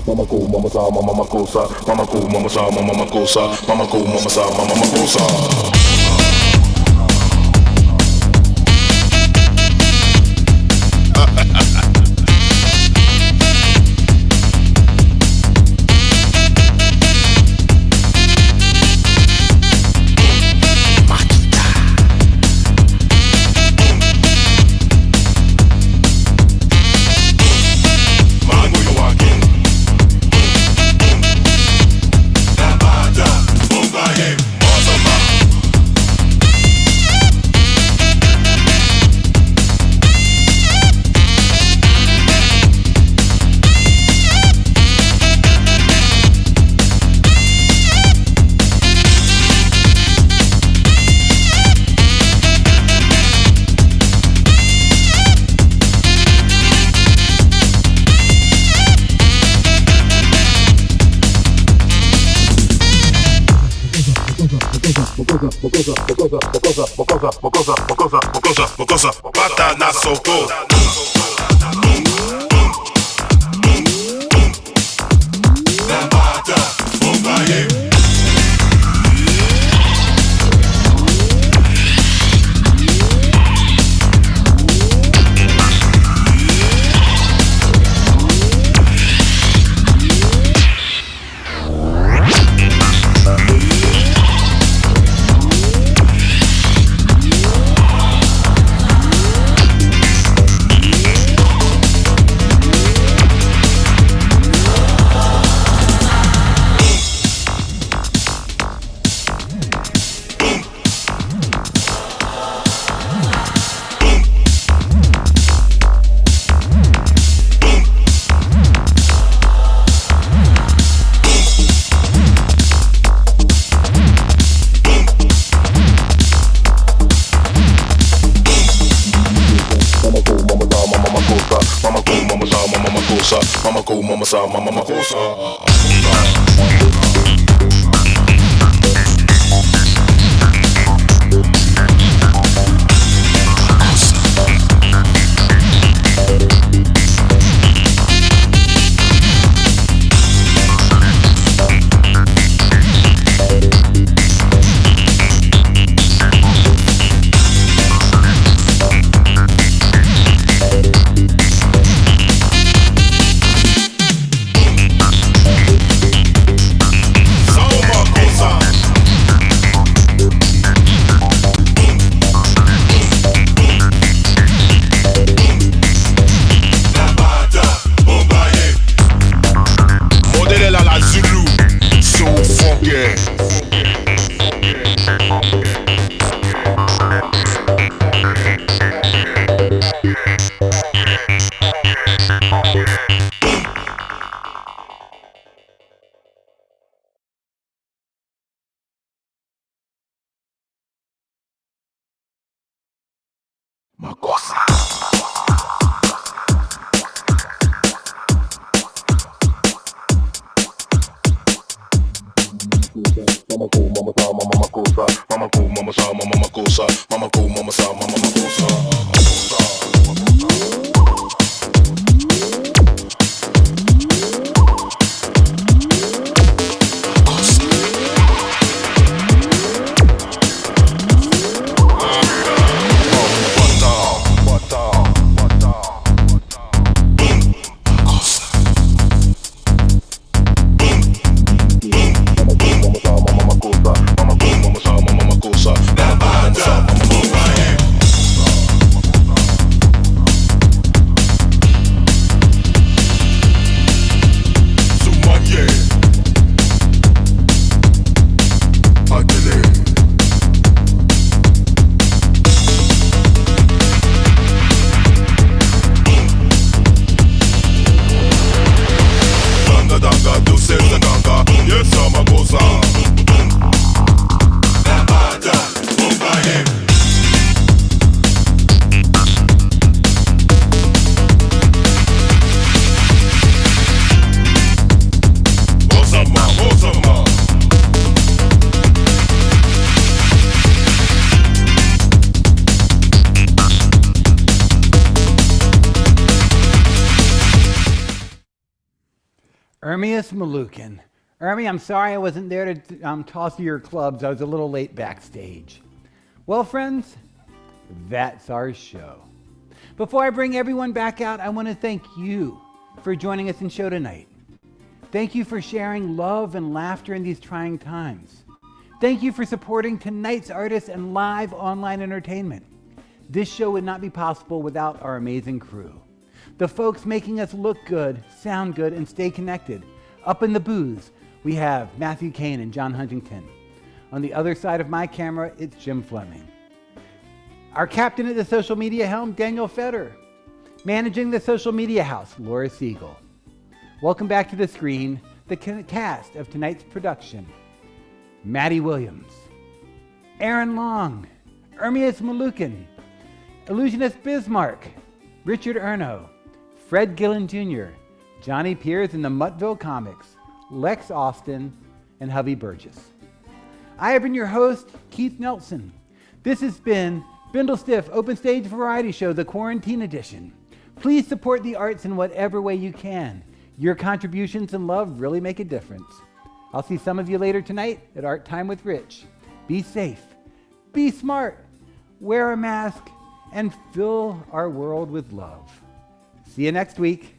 S10: mama cool, mama sa, mama cosa, mama cool, mama sa, mama cosa, mama cool, mama sa, mama cosa. Because bata not so good. Mama cool, mama sa, mama cosa.
S1: Ermias Malukin. Ermi, I'm sorry I wasn't there to toss you your clubs. I was a little late backstage. Well, friends, that's our show. Before I bring everyone back out, I want to thank you for joining us in show tonight. Thank you for sharing love and laughter in these trying times. Thank you for supporting tonight's artists and live online entertainment. This show would not be possible without our amazing crew. The folks making us look good, sound good, and stay connected. Up in the booths, we have Matthew Kane and John Huntington. On the other side of my camera, it's Jim Fleming. Our captain at the social media helm, Daniel Feder. Managing the social media house, Laura Siegel. Welcome back to the screen, the cast of tonight's production. Maddie Williams, Aaron Long, Ermias Malukin, Illusionist Bismarck, Richard Erno, Fred Gillen Jr., Johnny Piers in the Muttville Comics, Lex Austin, and Hubby Burgess. I have been your host, Keith Nelson. This has been Bindlestiff Open Stage Variety Show, the Quarantine Edition. Please support the arts in whatever way you can. Your contributions and love really make a difference. I'll see some of you later tonight at Art Time with Rich. Be safe, be smart, wear a mask, and fill our world with love. See you next week.